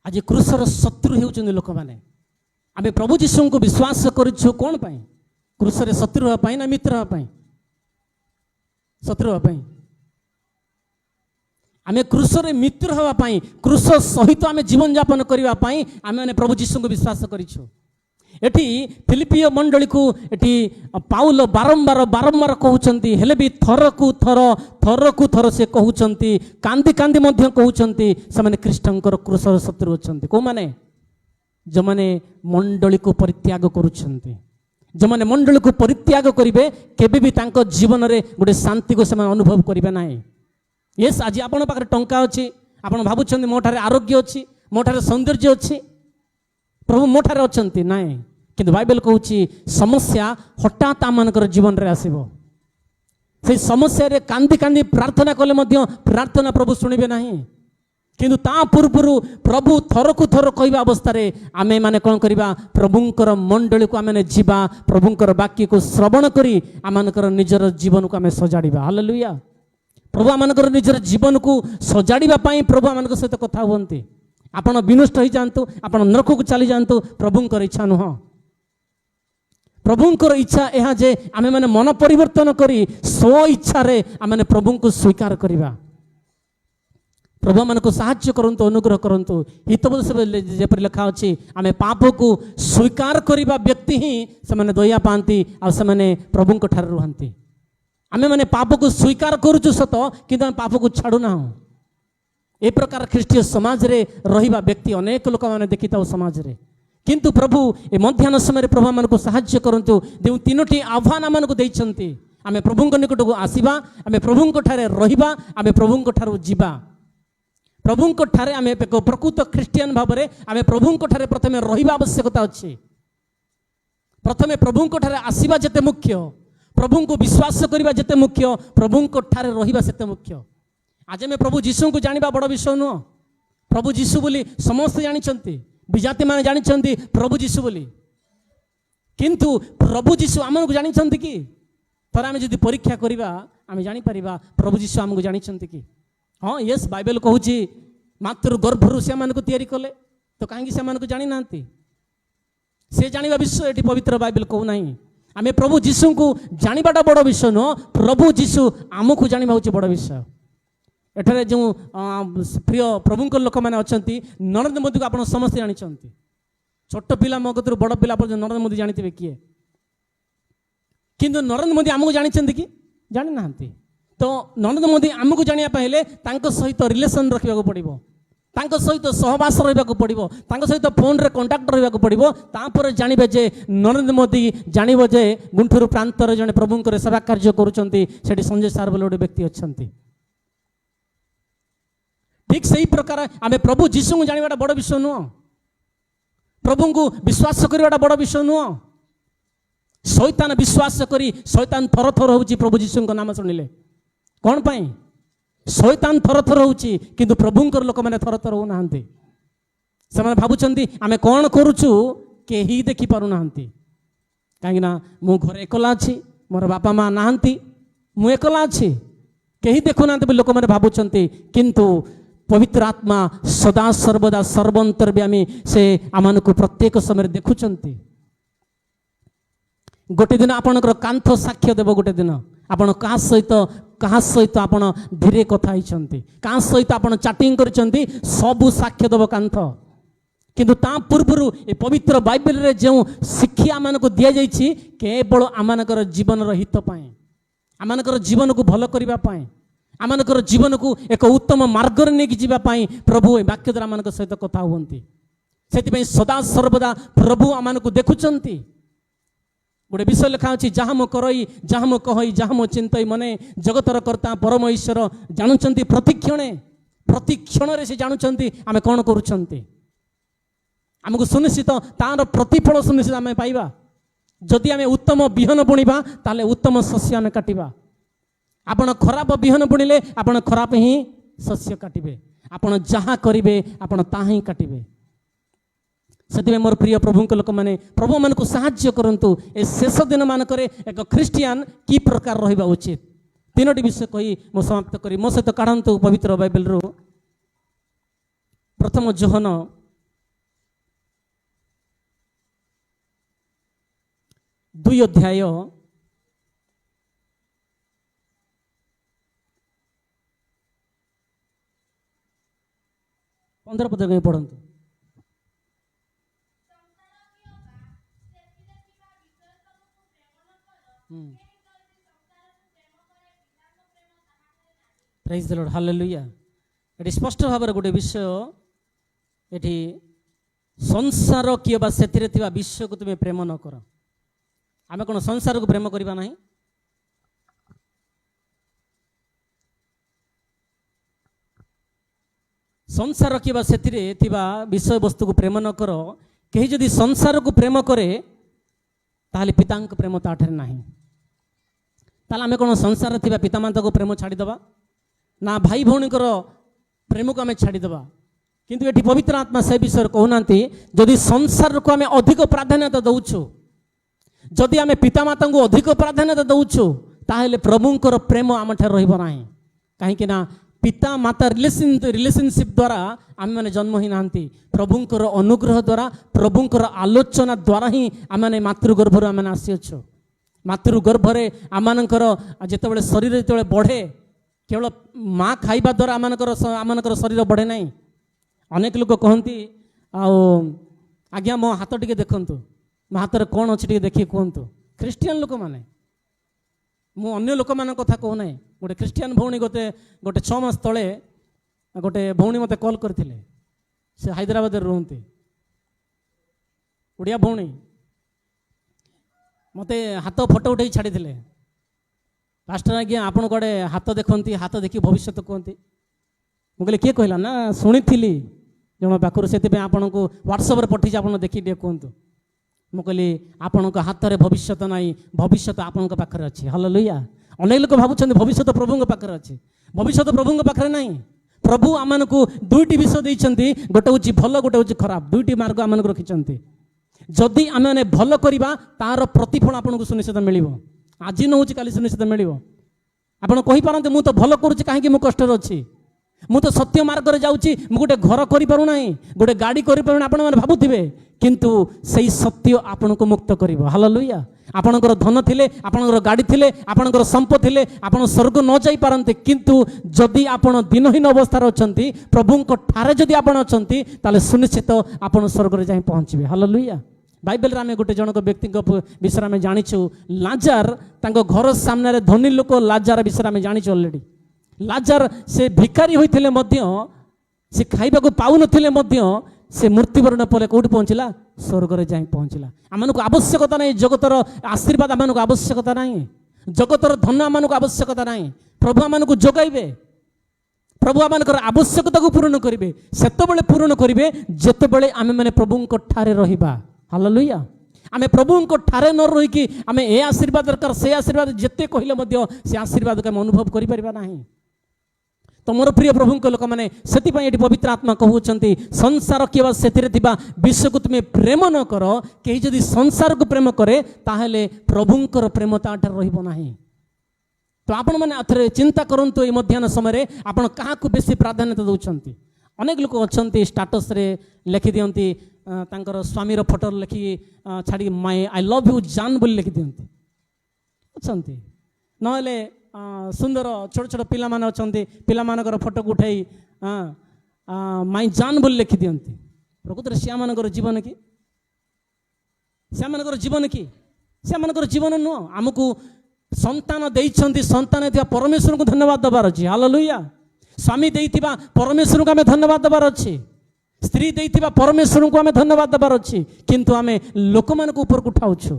आज क्रूसर शत्रु हेउचंदी लोक माने। आमे प्रभु यीशु को विश्वास करिछु कोन पई? क्रूसर शत्रु होआ पई ना मित्र होआ पई? शत्रु होआ पई। आमे क्रूसर मित्र होआ पई, क्रूस सहित आमे जीवन यापन करिवा पई आमे माने प्रभु यीशु को विश्वास करिछु। एठी फिलिपिय मंडली को एठी पाउल बारंबार बारंबार कहउचंती, हेले भी थर को थर से कहउचंती, कांदी कांदी मध्य कहउचंती से माने ख्रीष्टंकर क्रूसर शत्रु अछंती। को माने जो माने मंडली को परित्याग करूछंती, जो माने मंडली को परित्याग करिवे केबे भी तांको जीवन रे गोटे शांति को से अनुभव करिवे नाही। यस, आज आपण पाखरे टंका अछि, आपण भाबुछंती मोठारे आरोग्य अछि, मोठारे सौंदर्य अछि, प्रभु मोठारे अछंती नाही। किंतु बाइबल कहूची समस्या हठात आमनकर जीवन रे आसीबो। से समस्या रे कांदी कांदी प्रार्थना कले मध्य प्रार्थना प्रभु सुनिबे नाही। किंतु ता पूर्वरु प्रभु थर को थर कहबा अवस्था रे आमे माने कोन करिबा, प्रभुंकर मंडली को आमे जीवा, प्रभुंकर वाक्य को श्रवण करी आमनकर निजर जीवन को आमे सजाड़िबा। हालेलुया। प्रभु आमनकर निजर जीवन को सजाड़िबा पई प्रभु आमनकर सहित कथा हुअन्ति। आपण विनष्ट हो जातु, आपण नरक को चली जातु, प्रभुंकर इच्छा नुह। प्रभुंकर इच्छा यह जे आमे माने मन परिवर्तन करी स्व इच्छा रे आमे प्रभु को स्वीकार करिबा। प्रभु आमको साहाय्य करंतु अनुग्रह करंतु हितबोध जेपरि लिखा अछि आमे पाप को स्वीकार करिबा व्यक्ति ही से माने दया पांती आ से माने प्रभु को ठार रुहंती आमे माने पाप को स्वीकार करूछु सत किंतु हम पाप को छाडू ना ए प्रकार ख्रीष्टीय समाज रे रहिबा व्यक्ति अनेक लोक माने देखिताउ समाज रे किंतु प्रभु ए मध्याह्न समय प्रभु आमको साहाय्य करंतु देउ तीनोटी आह्वान आमको दैछंती आमे प्रभु निकट को आसीबा आमे प्रभु ठारे रहिबा आमे प्रभु ठारू जीवा प्रभु ठारे आमे एक प्रकृत ख्रीस्टियन भाव में आमे प्रभु ठारे प्रथमे रहिबा आवश्यकता अछि प्रथमे प्रभु ठारे आसीबा जेते मुख्य प्रभु को विश्वास करिबा जेते मुख्य प्रभु ठारे रहिबा सेते मुख्य आज आमे प्रभु यीशु को जानिबा बड़ विषय नुह प्रभु यीशु बोली समस्त जानिछंती विजाति माने जानिछंती प्रभु यीशु बोली किंतु प्रभु यीशु आमको जानिछंती कि पर आमे जदि परीक्षा करिबा आमे जानि परिबा प्रभु यीशु आमको जानिछंती कि हाँ यस बाइबल कहूँ मातृ गर्भर से तैयारी कले तो कहीं से जानी ना से जाना विषय ये पवित्र बाइबल कहूना आम प्रभु जीशु को जानाटा बड़ विषय नुह प्रभु जीशु आमको जाना हूँ बड़ विषय एठारे जो प्रिय प्रभु लोक मैंने अच्छा नरेंद्र मोदी को आप समस्त जानते छोट पिला मो कतु बड़ पिला नरेंद्र मोदी जानते किए किंतु नरेंद्र मोदी आमको जानते कि जानी ना तो नरेंद्र मोदी आमको जानापे सहित रिलेसन रखा पड़ो सहित सहवास रहा पड़ो सहित फोन रे कंटाक्ट रहा पड़ो तापर जानवे जे नरेंद्र मोदी जानव जे गुंठूर प्रांतर जड़े प्रभुंर सेवा कार्य करुँच संजय सार बोले गोटे व्यक्ति अच्छा ठीक से ही प्रकार आम प्रभु जीशु को जानाटा बड़ विषय नुह प्रभु को विश्वास करवाटा बड़ विषय नुह शैतान विश्वास करी शैतान थर थर होची प्रभु जीशु को नाम शुणिले कौन पाई शैतान थर थर होची किंतु प्रभुंकर लोक मैंने थर थर होना से भावुंट आम कौन करुचु केही देखी पारु ना कहीं मु घर एकला अच्छी मोर बापा माँ नहांती मु एकला अच्छी कहीं देखुना लोक मैंने भावुंट किंतु पवित्र आत्मा सदा सर्वदा सर्वंतर्यामी से आम को प्रत्येक समय देखुंट गोटे दिन आपणकर कांथ साक्ष्य देव गोटे दिन आपण क्या सहित आप धीरे कथा क्या सहित आप चैटिंग कर सबू साक्ष्य देव कांथ किंतु ता पूर्व ए पवित्र बाइबल रे जो शिक्षा आम को दि जाइए केवल आमर जीवन हित आमर जीवन को भल करने आमर जीवन को एक उत्तम मार्ग नहीं जावाई प्रभु ए वाक्य द्वारा आम सहित कथा हुंती से सदा सर्वदा प्रभु आम को देखुंट गोटे विषय लिखा अच्छी जहाँ मो करई जहाँ मो कहई जहाँ मो चिंतई मने जगतर कर्ता परम ईश्वर जानुंट प्रतिक्षण से जानुंट आम कौन करुँच आमको सुनिश्चित तार प्रतिफल सुनिश्चित आम पाइबा जदि आम उत्तम बिहन बुणीबा ताले उत्तम शस्य आम काटिबा आपण खराब बिहन बुणिले आपण खराब ही शस्य काटिबे आपण जहाँ करिवे आपण ता ही काटिबे से मोर प्रिय प्रभु लोक मैंने प्रभु मान को साहाय्य करंतु ए शेष दिन मानक एक ख्रीस्टियान की प्रकार रहिबा उचित तीनोटी विषय कही मो समाप्त करी मो सहित काढ़ंतु पवित्र बाइबल रो प्रथम जोहन 2 अध्याय 15 पद पढ़ंतु प्रेज द लॉर्ड हालेलुया एटी स्पष्ट भाव में गोटे विषय एटी संसार किए बा सेतिरे थिबा विषय को तुम प्रेम न कर आमे कोन संसार को प्रेम करबा नहीं संसार किए बा सेतिरे थिबा विषय वस्तु को प्रेम न कर कहीं जदि संसार को प्रेम करे ताहले पितांक प्रेम ताठरे नहीं ताहले आमे कोन संसार थिबा पितामाता को प्रेम छाड़ीदबा ना भाई भौणी प्रेम को आम छाड़ीदबा किंतु ये पवित्र आत्मा से विषय कहूना जदि संसार को आम अधिक प्राधान्यता दौचु जदि आम पितामाता को अधिक प्राधान्यता दौचु ताहले प्रभुंकर प्रेम आम ठार रहिबो नाही कहीं ना पिता माता रिलेशनशिप द्वारा आम मैंने जन्म ही ना प्रभुंकर अनुग्रह द्वारा प्रभुंकर आलोचना द्वारा ही आम मातृगर्भर आम आसीअछु मातृगर्भरे आम जिते शरीर जो बढ़े केवल माँ खाइबा द्वारा आमनकर शरीर बढ़े नहीं। अनेक लोग कहती आज्ञा मो हाथ टिके देखंतु, मो हाथ में कौन अच्छी देखिए कहतु। ख्रीस्टियान लोक मैंने मु अन्य लोक मान कथा कहूना, गोटे ख्रीस्टियान भौणी गोटे 6 मास तले गोटे भौणी मते कॉल करते, से हैदराबाद रुहति ओडिया भौणी, मते हाथ फोटो उठे छाड़ी थे। पास्टर आज्ञा आपण कड़े हाथ देखती, हाथ देखी भविष्य कहती। मुझे किए कहला ना शुणी जन पाखर से आपन को व्हाट्सएप पठे आप देखिए टे कहतु। मुझे आपण हाथ में भविष्य ना, भविष्य आपण पाखे अच्छी। हालेलुया। अनेक लोग भावुं भविष्य प्रभु पाखे अच्छी, भविष्य प्रभु पाखे ना। प्रभु आम को दुईटी विषय देते, गोटे हूँ भल गोटे हूँ खराब, दुईटी मार्ग आम रखिंट। जदि आम मैंने भल करवा तार प्रतिफल आपन को सुनिश्चित मिल, आज न हो काली सुनिश्चित मिल। आप कहींपारते मुझे तो भल करुँच कहीं मुझे कष्ट अच्छी, मुझे तो सत्य मार्ग में जाऊँगी, मुझे गोटे घर करूना, गोटे गाड़ी करें आप भावुवे, किंतु सही सत्य आपन को मुक्त कर। हालेलुया। आपणकर धन थिले, आपणकर गाड़ी थिले, आपणकर संपत्ति थिले, आपण स्वर्ग न जाई पारंते, किंतु जदि आपण दिनहीन अवस्था अछंती, प्रभुंक ठारे जदि आपण अछंती, ताले सुनिश्चित आपण स्वर्ग रे जाई पहुंचबे। हालेलुया। बाइबल रे गोटे जनक व्यक्ति विषय में जानिछु, लाजार तांको घर सामने धनी लोक लाजार विषय में जानिछु ऑलरेडी। लाजार से भिखारी होइथिले मध्य, से खाइबा को पाउ नथिले मध्य, से मृत्युवरण पर कौट पहुँचला, स्वर्ग रे जाई पहुँचला। आमन को आवश्यकता नहीं, जगतर आशीर्वाद आमन को आवश्यकता नहीं, जगतर धन आमन को आवश्यकता नहीं। प्रभु आमन को जोगाइबे, प्रभु आमनकर आवश्यकता को पूर्ण करिवे, सेतबेले पूर्ण करिवे जेतेबेले आमे माने प्रभुंक ठारे रहिबा। हालेलुया। आमे प्रभुंक ठारे न रही कि आमे ए आशीर्वाद दरकार, से आशीर्वाद जेते कहिले मध्य से आशीर्वाद को अनुभव करि परिबा नाही। तो मोर प्रिय प्रभुंक लोक मैंने से पवित्र आत्मा कहते, संसार किवा से विश्व को तुम्हें प्रेम न कर, कहीं जदि संसार को प्रेम करे ताहले प्रभुंकर प्रेम ताठार रहिबो नाही। तो आपण मैंने अथरे चिंता करंतु, ये मध्याह्न समय आपण क्या बेसी प्राधान्यता दौरान। अनेक लोक अच्छा स्टाटस रे लिखि दियंती, तांकर स्वामीर फोटो लिखि छाड़ी माय आई लव यू जान बोली लिखि दियंती अच्छी, नहले सुंदर छोट छोट पिला माने अछंती, पिला मानकर फोटो को उठाई माई जान बोली लिखि दियंती। प्रकृत से आमनकर जीवन की, से आमनकर जीवन की, से आमनकर जीवन नुह। आमको संतान देइछंती, संतान देथिबा परमेश्वर को धन्यवाद दबार अछि। हालेलुया। स्वामी देइथिबा परमेश्वर को आमे धन्यवाद दबार अछि, स्त्री देइथिबा परमेश्वर को आमे धन्यवाद दबार अछि, किंतु आमे लोक मान को ऊपर को उठाउछु।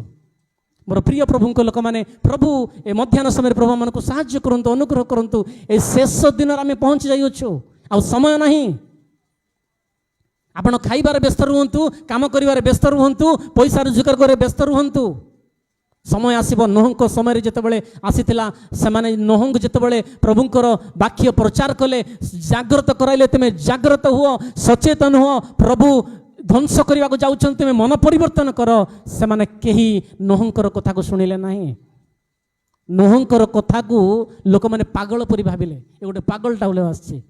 मोर प्रिय प्रभुंक लोक माने, प्रभु ए मध्याह्न समय प्रभु मन को साहाय्य करंतु, अनुग्रह करंतु। ए शेष दिन आमे पहुंच जाइछु, आ समय नहीं। आपण खाइबार व्यस्त रुहंतु, काम करिबार व्यस्त रुहंतु, पैसा रोजगार करे व्यस्त रुहंतु। समय आसीबो, नोहंक समय जेतेबेले आसीथिला, सेमाने नोहंक जेतेबेले प्रभुंकर वाक्य प्रचार कले, जागृत कराइले, तमे जागृत हुओ, सचेतन हुओ। प्रभु ध्वंस करने को जाऊँ, तुम्हें मन परिवर्तन कर। से माने कहीं नोहंकर कथा को शुणिले नहीं, नोहंकर कथा को लोक मैंने पागल परी भाविले, ये गोटे पागल टाउले आसछि।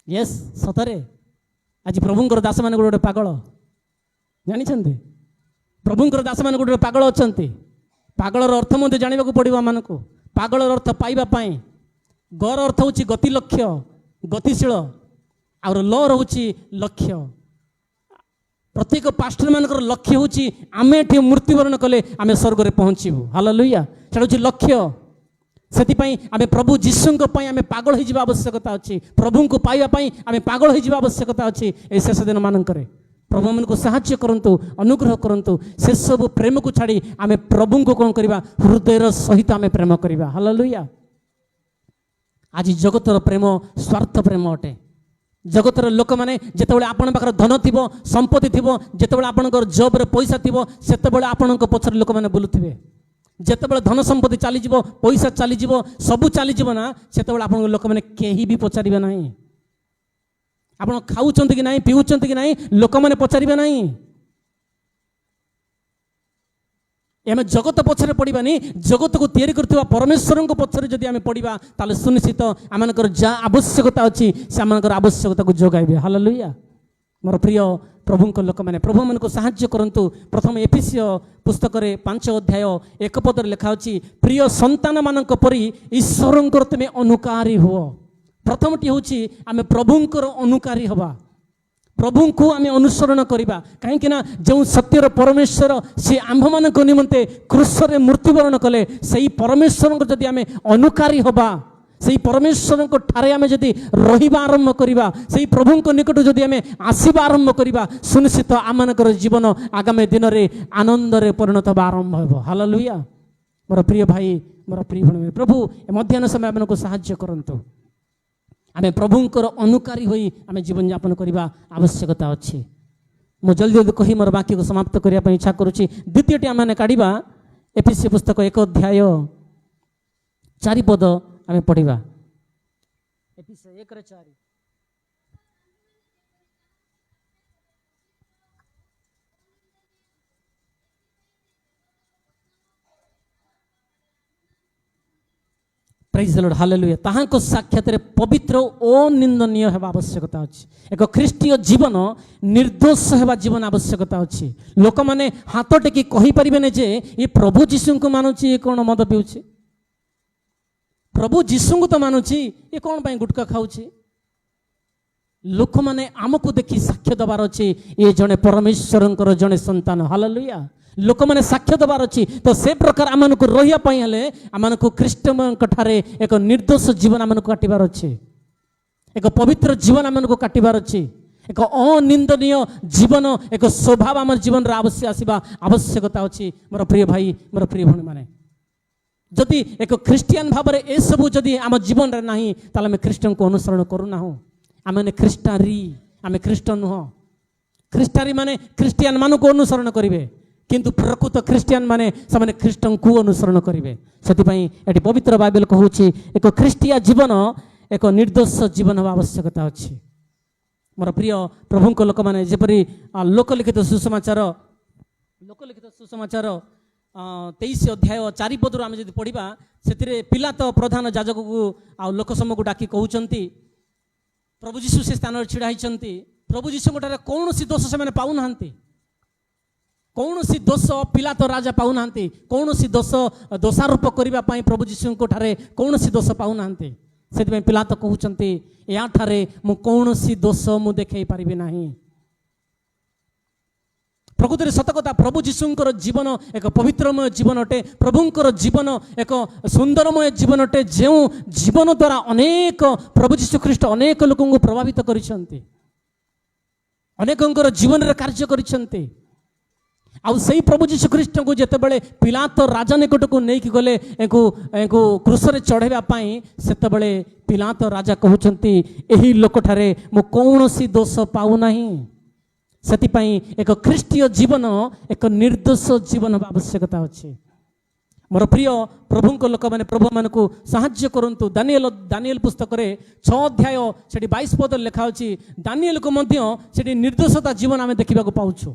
यस सतरे आज प्रभुंकर दास मान गोटे पागल जानी, प्रभुंकर दास मान गोटे पागल अच्छा। पागलर अर्थ मध्य जाना पड़ो आम को। पागलर अर्थ पाइबापी गर अर्थ हूँ गति लक्ष्य, गतिशील, और ल रोचे लक्ष्य। प्रत्येक पास्टर मानकर लक्ष्य हूँ आम ये मृत्युवरण कले आम स्वर्ग में पहुँचू। हालेलुया। सेटा हूँ लक्ष्य। से आम प्रभु जीशुंक आम पागल हो आवश्यकता अच्छी, प्रभु को पाइबापी आम पागल हो आवश्यकता अच्छी। ए शेष दिन मानक प्रभु मन को साहाय्य करंतु, अनुग्रह करंतु। से सब प्रेम को छाड़ी आम प्रभु को कौन करवा, हृदय सहित आम प्रेम करवा। हालेलुया। आज जगतर प्रेम स्वार्थ प्रेम अटे। जगतर लोक मैंने जितेबाला आपण पाखर धन थी, संपत्ति थी, जितेबाला आपणकर जॉब रे पैसा थी, सेतेबाला आपण पछर लोक मैंने बुलुथिबे। जितेबाला धन संपत्ति चली जीवो, पैसा चली जीवो, सबू चली जीवो ना, सेतेबाला आपण लोक मैंने केही भी पचारिबे नहीं। आपण खाउचंती कि नहीं, पीउचंती कि नहीं, लोक मैंने पचारिबे नहीं। आम जगत पछरे पड़ानी, जगत को तैयारी करथिबा परमेश्वर को पछरे जदि आम पड़ा, ताले सुनिश्चित आमनकर जा आवश्यकता अच्छी से आमनकर आवश्यकता को जोगाइबे। हालेलुया। मोर प्रिय प्रभुଙ୍କ ଲୋକମାନେ ପ୍ରଭୁମାନଙ୍କୁ ସାହାଯ୍ୟ କରନ୍ତୁ। ପ୍ରଥମ ଏଫେସିୟ ପୁସ୍ତକରେ 5 ଅଧ୍ୟାୟ 1 ପଦରେ ଲେଖା ଅଛି, ପ୍ରିୟ ସନ୍ତାନମାନଙ୍କ ପରି ଈଶ୍ୱରଙ୍କର ତୁମେ ଅନୁକାରୀ ହୁଅ। ପ୍ରଥମଟି ହେଉଛି ଆମେ ପ୍ରଭୁଙ୍କର ଅନୁକାରୀ ହେବା, ପ୍ରଭୁଙ୍କୁ ଆମେ ଅନୁସରଣ କରିବା। କାହିଁକି ନା ଯେଉଁ ସତ୍ୟର ପରମେଶ୍ୱର ସେ ଆମ୍ଭମାନଙ୍କ ନିମନ୍ତେ କ୍ରୁଶରେ ମୃତ୍ୟୁବରଣ କଲେ, ସେହି ପରମେଶ୍ୱରଙ୍କ ଯଦି ଆମେ ଅନୁକାରୀ ହେବା, ସେହି ପରମେଶ୍ୱରଙ୍କ ଠାରେ ଆମେ ଯଦି ରହିବା ଆରମ୍ଭ କରିବା, ସେହି ପ୍ରଭୁଙ୍କ ନିକଟ ଯଦି ଆମେ ଆସିବା ଆରମ୍ଭ କରିବା, ସୁନିଶ୍ଚିତ ଆମମାନଙ୍କର ଜୀବନ ଆଗାମୀ ଦିନରେ ଆନନ୍ଦରେ ପରିଣତ ହେବା ଆରମ୍ଭ ହେବ। ହାଲେଲୁୟା। ମୋର ପ୍ରିୟ ଭାଇ, ମୋର ପ୍ରିୟ ଭଉଣୀ, ପ୍ରଭୁ ଏ ମଧ୍ୟାହ୍ନ ସମୟ ଆମମାନଙ୍କୁ ସାହାଯ୍ୟ କରନ୍ତୁ। ଆମେ ପ୍ରଭୁଙ୍କର ଅନୁକାରୀ ହୋଇ ଆମେ ଜୀବନଯାପନ କରିବା ଆବଶ୍ୟକତା ଅଛି। ମୁଁ ଜଲ୍ଦି ଜଲ୍ଦି କହି ମୋର ବାକ୍ୟକୁ ସମାପ୍ତ କରିବା ପାଇଁ ଇଚ୍ଛା କରୁଛି। ଦ୍ୱିତୀୟଟି ଆମେ କାଢ଼ିବା ଏଫେସିୟ ପୁସ୍ତକ 1 ଅଧ୍ୟାୟ 4 ପଦ ଆମେ ପଢ଼ିବା। ଏଫେସିୟ 1:4। ପ୍ରେଜ୍ ଦ ଲର୍ଡ, ହାଲେଲୁୟା। ତାହାଙ୍କ ସାକ୍ଷାତରେ ପବିତ୍ର ଓ ନିନ୍ଦନୀୟ ହେବା ଆବଶ୍ୟକତା ଅଛି। ଏକ ଖ୍ରୀଷ୍ଟୀୟ ଜୀବନ ନିର୍ଦ୍ଦୋଷ ହେବା ଜୀବନ ଆବଶ୍ୟକତା ଅଛି। ଲୋକମାନେ ହାତ ଟେକି କହିପାରିବେନି ଯେ ଏ ପ୍ରଭୁ ଯୀଶୁଙ୍କୁ ମାନୁଛି, ଏ କ'ଣ ମଦ ପିଉଛି, ପ୍ରଭୁ ଯୀଶୁଙ୍କୁ ତ ମାନୁଛି, ଏ କ'ଣ ପାଇଁ ଗୁଟକା ଖାଉଛି। ଲୋକମାନେ ଆମକୁ ଦେଖି ସାକ୍ଷ୍ୟ ଦେବାର ଅଛି, ଏ ଜଣେ ପରମେଶ୍ୱରଙ୍କର ଜଣେ ସନ୍ତାନ। ହାଲେଲୁୟା। ଲୋକମାନେ ସାକ୍ଷ୍ୟ ଦେବାର ଅଛି। ତ ସେ ପ୍ରକାର ଆମମାନଙ୍କୁ ରହିବା ପାଇଁ ହେଲେ ଆମମାନଙ୍କୁ ଖ୍ରୀଷ୍ଟଙ୍କ ଠାରେ ଏକ ନିର୍ଦ୍ଦୋଷ ଜୀବନ ଆମମାନଙ୍କୁ କାଟିବାର ଅଛି, ଏକ ପବିତ୍ର ଜୀବନ ଆମମାନଙ୍କୁ କାଟିବାର ଅଛି, ଏକ ଅନିନ୍ଦନୀୟ ଜୀବନ, ଏକ ସ୍ୱଭାବ ଆମ ଜୀବନରେ ଆସିବା ଆବଶ୍ୟକତା ଅଛି। ମୋର ପ୍ରିୟ ଭାଇ, ମୋର ପ୍ରିୟ ଭଉଣୀମାନେ, ଯଦି ଏକ ଖ୍ରୀଷ୍ଟିଆନ ଭାବରେ ଏସବୁ ଯଦି ଆମ ଜୀବନରେ ନାହିଁ, ତାହେଲେ ଆମେ ଖ୍ରୀଷ୍ଟଙ୍କୁ ଅନୁସରଣ କରୁନାହୁଁ। ଆମେ ଖ୍ରୀଷ୍ଟାରୀ, ଆମେ ଖ୍ରୀଷ୍ଟ ନୁହଁ। ଖ୍ରୀଷ୍ଟାରୀ ମାନେ ଖ୍ରୀଷ୍ଟିଆନ ମାନଙ୍କୁ ଅନୁସରଣ କରିବେ, କିନ୍ତୁ ପ୍ରକୃତ ଖ୍ରୀଷ୍ଟିଆନ ମାନେ ସେମାନେ ଖ୍ରୀଷ୍ଟଙ୍କୁ ଅନୁସରଣ କରିବେ। ସେଥିପାଇଁ ଏଠି ପବିତ୍ର ବାଇବେଲ କହୁଛି ଏକ ଖ୍ରୀଷ୍ଟିଆ ଜୀବନ ଏକ ନିର୍ଦ୍ଦୋଷ ଜୀବନ ହେବା ଆବଶ୍ୟକତା ଅଛି। ମୋର ପ୍ରିୟ ପ୍ରଭୁଙ୍କ ଲୋକମାନେ, ଯେପରି ଲୋକଲିଖିତ ସୁସମାଚାର 23 ଅଧ୍ୟାୟ 4 ପଦରୁ ଆମେ ଯଦି ପଢ଼ିବା, ସେଥିରେ ପିଲାତ ପ୍ରଧାନ ଯାଜକକୁ ଆଉ ଲୋକ ସମୂହକୁ ଡାକି କହୁଛନ୍ତି, ପ୍ରଭୁ ଯୀଶୁ ସେ ସ୍ଥାନରେ ଛିଡ଼ା ହେଇଛନ୍ତି, ପ୍ରଭୁ ଯୀଶୁଙ୍କ ଠାରେ କୌଣସି ଦୋଷ ସେମାନେ ପାଉନାହାନ୍ତି, କୌଣସି ଦୋଷ ପିଲାତ ରାଜା ପାଉନାହାନ୍ତି, କୌଣସି ଦୋଷାରୋପ କରିବା ପାଇଁ ପ୍ରଭୁ ଯୀଶୁଙ୍କ ଠାରେ କୌଣସି ଦୋଷ ପାଉନାହାନ୍ତି। ସେଥିପାଇଁ ପିଲାତ କହୁଛନ୍ତି, ଏହାଠାରେ ମୁଁ କୌଣସି ଦୋଷ ମୁଁ ଦେଖାଇ ପାରିବି ନାହିଁ। ପ୍ରକୃତରେ ସତକଥା, ପ୍ରଭୁ ଯୀଶୁଙ୍କର ଜୀବନ ଏକ ପବିତ୍ରମୟ ଜୀବନ ଅଟେ। ପ୍ରଭୁଙ୍କର ଜୀବନ ଏକ ସୁନ୍ଦରମୟ ଜୀବନ ଅଟେ, ଯେଉଁ ଜୀବନ ଦ୍ୱାରା ଅନେକ ପ୍ରଭୁ ଯୀଶୁ ଖ୍ରୀଷ୍ଟ ଅନେକ ଲୋକଙ୍କୁ ପ୍ରଭାବିତ କରିଛନ୍ତି, ଅନେକଙ୍କର ଜୀବନରେ କାର୍ଯ୍ୟ କରିଛନ୍ତି। ଆଉ ସେହି ପ୍ରଭୁ ଯୀଶୁ ଖ୍ରୀଷ୍ଟଙ୍କୁ ଯେତେବେଳେ ପିଲାତ ରାଜା ନିକଟକୁ ନେଇକି ଗଲେ ଏଙ୍କୁ କ୍ରୁଶରେ ଚଢ଼ାଇବା ପାଇଁ, ସେତେବେଳେ ପିଲାତ ରାଜା କହୁଛନ୍ତି, ଏହି ଲୋକଠାରେ ମୁଁ କୌଣସି ଦୋଷ ପାଉନାହିଁ। ସେଥିପାଇଁ ଏକ ଖ୍ରୀଷ୍ଟୀୟ ଜୀବନ ଏକ ନିର୍ଦ୍ଦୋଷ ଜୀବନ ହେବା ଆବଶ୍ୟକତା ଅଛି। ମୋର ପ୍ରିୟ ପ୍ରଭୁଙ୍କ ଲୋକମାନେ, ପ୍ରଭୁମାନଙ୍କୁ ସାହାଯ୍ୟ କରନ୍ତୁ। ଦାନିଏଲ ପୁସ୍ତକରେ 6 ଅଧ୍ୟାୟ ସେଠି 22 ପଦରେ ଲେଖା ଅଛି, ଦାନିଏଲକୁ ମଧ୍ୟ ସେଠି ନିର୍ଦ୍ଦୋଷତା ଜୀବନ ଆମେ ଦେଖିବାକୁ ପାଉଛୁ।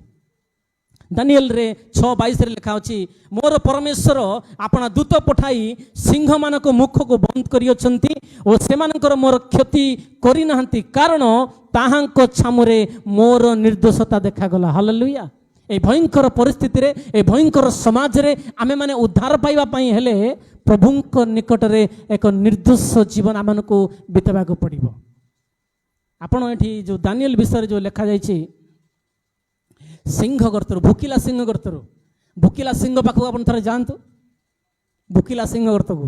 ଦାନିଏଲରେ 6:22 ଲେଖା ଅଛି, ମୋର ପରମେଶ୍ୱର ଆପଣା ଦୂତ ପଠାଇ ସିଂହମାନଙ୍କ ମୁଖକୁ ବନ୍ଦ କରିଅଛନ୍ତି ଓ ସେମାନଙ୍କର ମୋର କ୍ଷତି କରିନାହାନ୍ତି, କାରଣ ତାହାଙ୍କ ଛାମୁରେ ମୋର ନିର୍ଦ୍ଦୋଷତା ଦେଖାଗଲା। ହାଲେଲୁୟା। এই ଭୟଙ୍କର ପରିସ୍ଥିତିରେ, এই ଭୟଙ୍କର ସମାଜରେ ଆମେମାନେ ଉଦ୍ଧାର ପାଇବା ପାଇଁ ହେଲେ ପ୍ରଭୁଙ୍କ ନିକଟରେ ଏକ ନିର୍ଦ୍ଦୋଷ ଜୀବନ ଆମମାନଙ୍କୁ ବିତେବାକୁ ପଡ଼ିବ। ଆପଣ ଏଠି ଯେଉଁ ଦାନିଏଲ ବିଷୟରେ ଯେଉଁ ଲେଖାଯାଇଛି, ସିଂହ ଗର୍ତ୍ତରୁ, ଭୋକିଲା ସିଂହ ଗର୍ତ୍ତରୁ, ଭୋକିଲା ସିଂହ ପାଖକୁ ଆପଣ ଥରେ ଯାଆନ୍ତୁ, ଭୋକିଲା ସିଂହ ଗର୍ତ୍ତକୁ।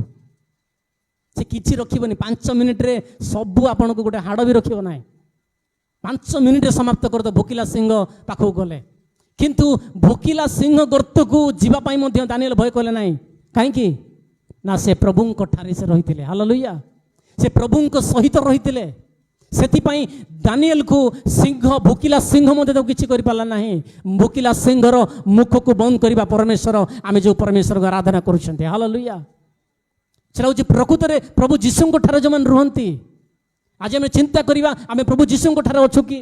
ସେ କିଛି ରଖିବନି, 5 ମିନିଟ୍ରେ ସବୁ ଆପଣଙ୍କୁ ଗୋଟେ ହାଡ଼ ବି ରଖିବ ନାହିଁ, 5 ମିନିଟ୍ରେ ସମାପ୍ତ କରିଦେବ ଭୋକିଲା ସିଂହ ପାଖକୁ ଗଲେ। କିନ୍ତୁ ଭୋକିଲା ସିଂହ ଗର୍ତ୍ତକୁ ଯିବା ପାଇଁ ମଧ୍ୟ ଦାନିଏଲ ଭୟ କଲେ ନାହିଁ। କାହିଁକି ନା ସେ ପ୍ରଭୁଙ୍କ ଠାରେ ସେ ରହିଥିଲେ। ହାଲେଲୁୟା। ସେ ପ୍ରଭୁଙ୍କ ସହିତ ରହିଥିଲେ। ସେଥିପାଇଁ ଦାନିଏଲକୁ ଭୋକିଲା ସିଂହ ମଧ୍ୟ ତାକୁ କିଛି କରିପାରିଲା ନାହିଁ। ଭୋକିଲା ସିଂହର ମୁଖକୁ ବନ୍ଦ କରିବା ପରମେଶ୍ୱର, ଆମେ ଯେଉଁ ପରମେଶ୍ୱରକୁ ଆରାଧନା କରୁଛନ୍ତି। ହାଲେଲୁୟା। ସେଟା ହେଉଛି ପ୍ରକୃତରେ ପ୍ରଭୁ ଯୀଶୁଙ୍କ ଠାରେ ଯେଉଁମାନେ ରୁହନ୍ତି। ଆଜି ଆମେ ଚିନ୍ତା କରିବା, ଆମେ ପ୍ରଭୁ ଯୀଶୁଙ୍କ ଠାରେ ଅଛୁ କି?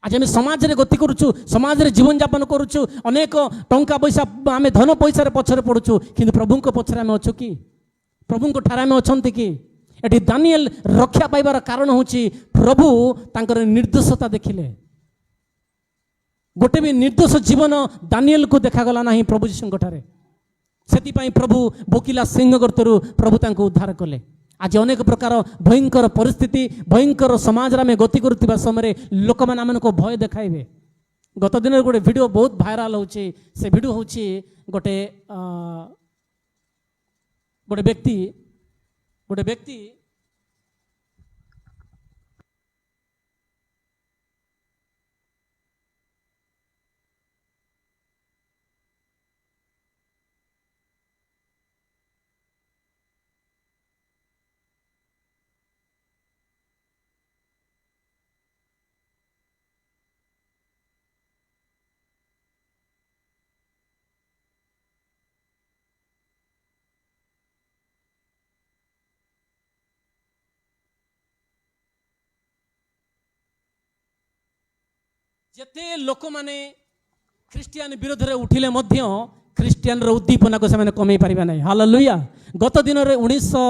ଆଜି ଆମେ ସମାଜରେ ଗତି କରୁଛୁ, ସମାଜରେ ଜୀବନଯାପନ କରୁଛୁ, ଅନେକ ଟଙ୍କା ପଇସା, ଆମେ ଧନ ପଇସାରେ ପଛରେ ପଡ଼ୁଛୁ, କିନ୍ତୁ ପ୍ରଭୁଙ୍କ ପଛରେ ଆମେ ଅଛୁ କି? ପ୍ରଭୁଙ୍କ ଠାରେ ଆମେ ଅଛନ୍ତି କି? ଏଠି ଦାନିଏଲ ରକ୍ଷା ପାଇବାର କାରଣ ହେଉଛି ପ୍ରଭୁ ତାଙ୍କର ନିର୍ଦ୍ଦୋଷତା ଦେଖିଲେ, गोटे भी निर्दोष जीवन दानिएल को देखागला नहीं प्रभु यीशुଙ୍କ ଠାରେ। ସେଥିପାଇଁ प्रभु भोकिला सिंह गर्तरू प्रभु तांको उद्धार कले। आज अनेक प्रकार भयंकर परिस्थिति भयंकर समाज में गति करुवा समय लोक मैंने आम को भय देखाइबे। गत दिन गोटे वीडियो बहुत भाइराल होची। से वीडियो होची गोटे गोटे व्यक्ति जेते लोक माने ख्रिस्टियन विरोध में उठिले मध्य ख्रिस्टियन उद्दीपना को से कमे पारिबा नहीं। हालेलुया। गत दिन में 1900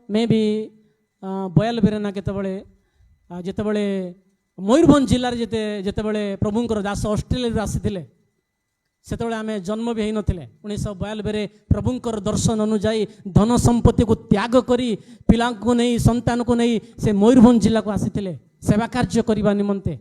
में भी 92 ना केतबळे जेतबळे मयूरभंज जिल्ला जेतबळे प्रभुंकर दास ऑस्ट्रेलिया आसीथिले सेतबळे आमे जन्म भी हेई नथिले। 1992 प्रभुंकर दर्शन अनुजाई धन संपत्ति को त्याग करी पिला को नहीं संतान को नहीं से मयूरभंज जिला को आसीथिले सेवा कार्य करबा निमंते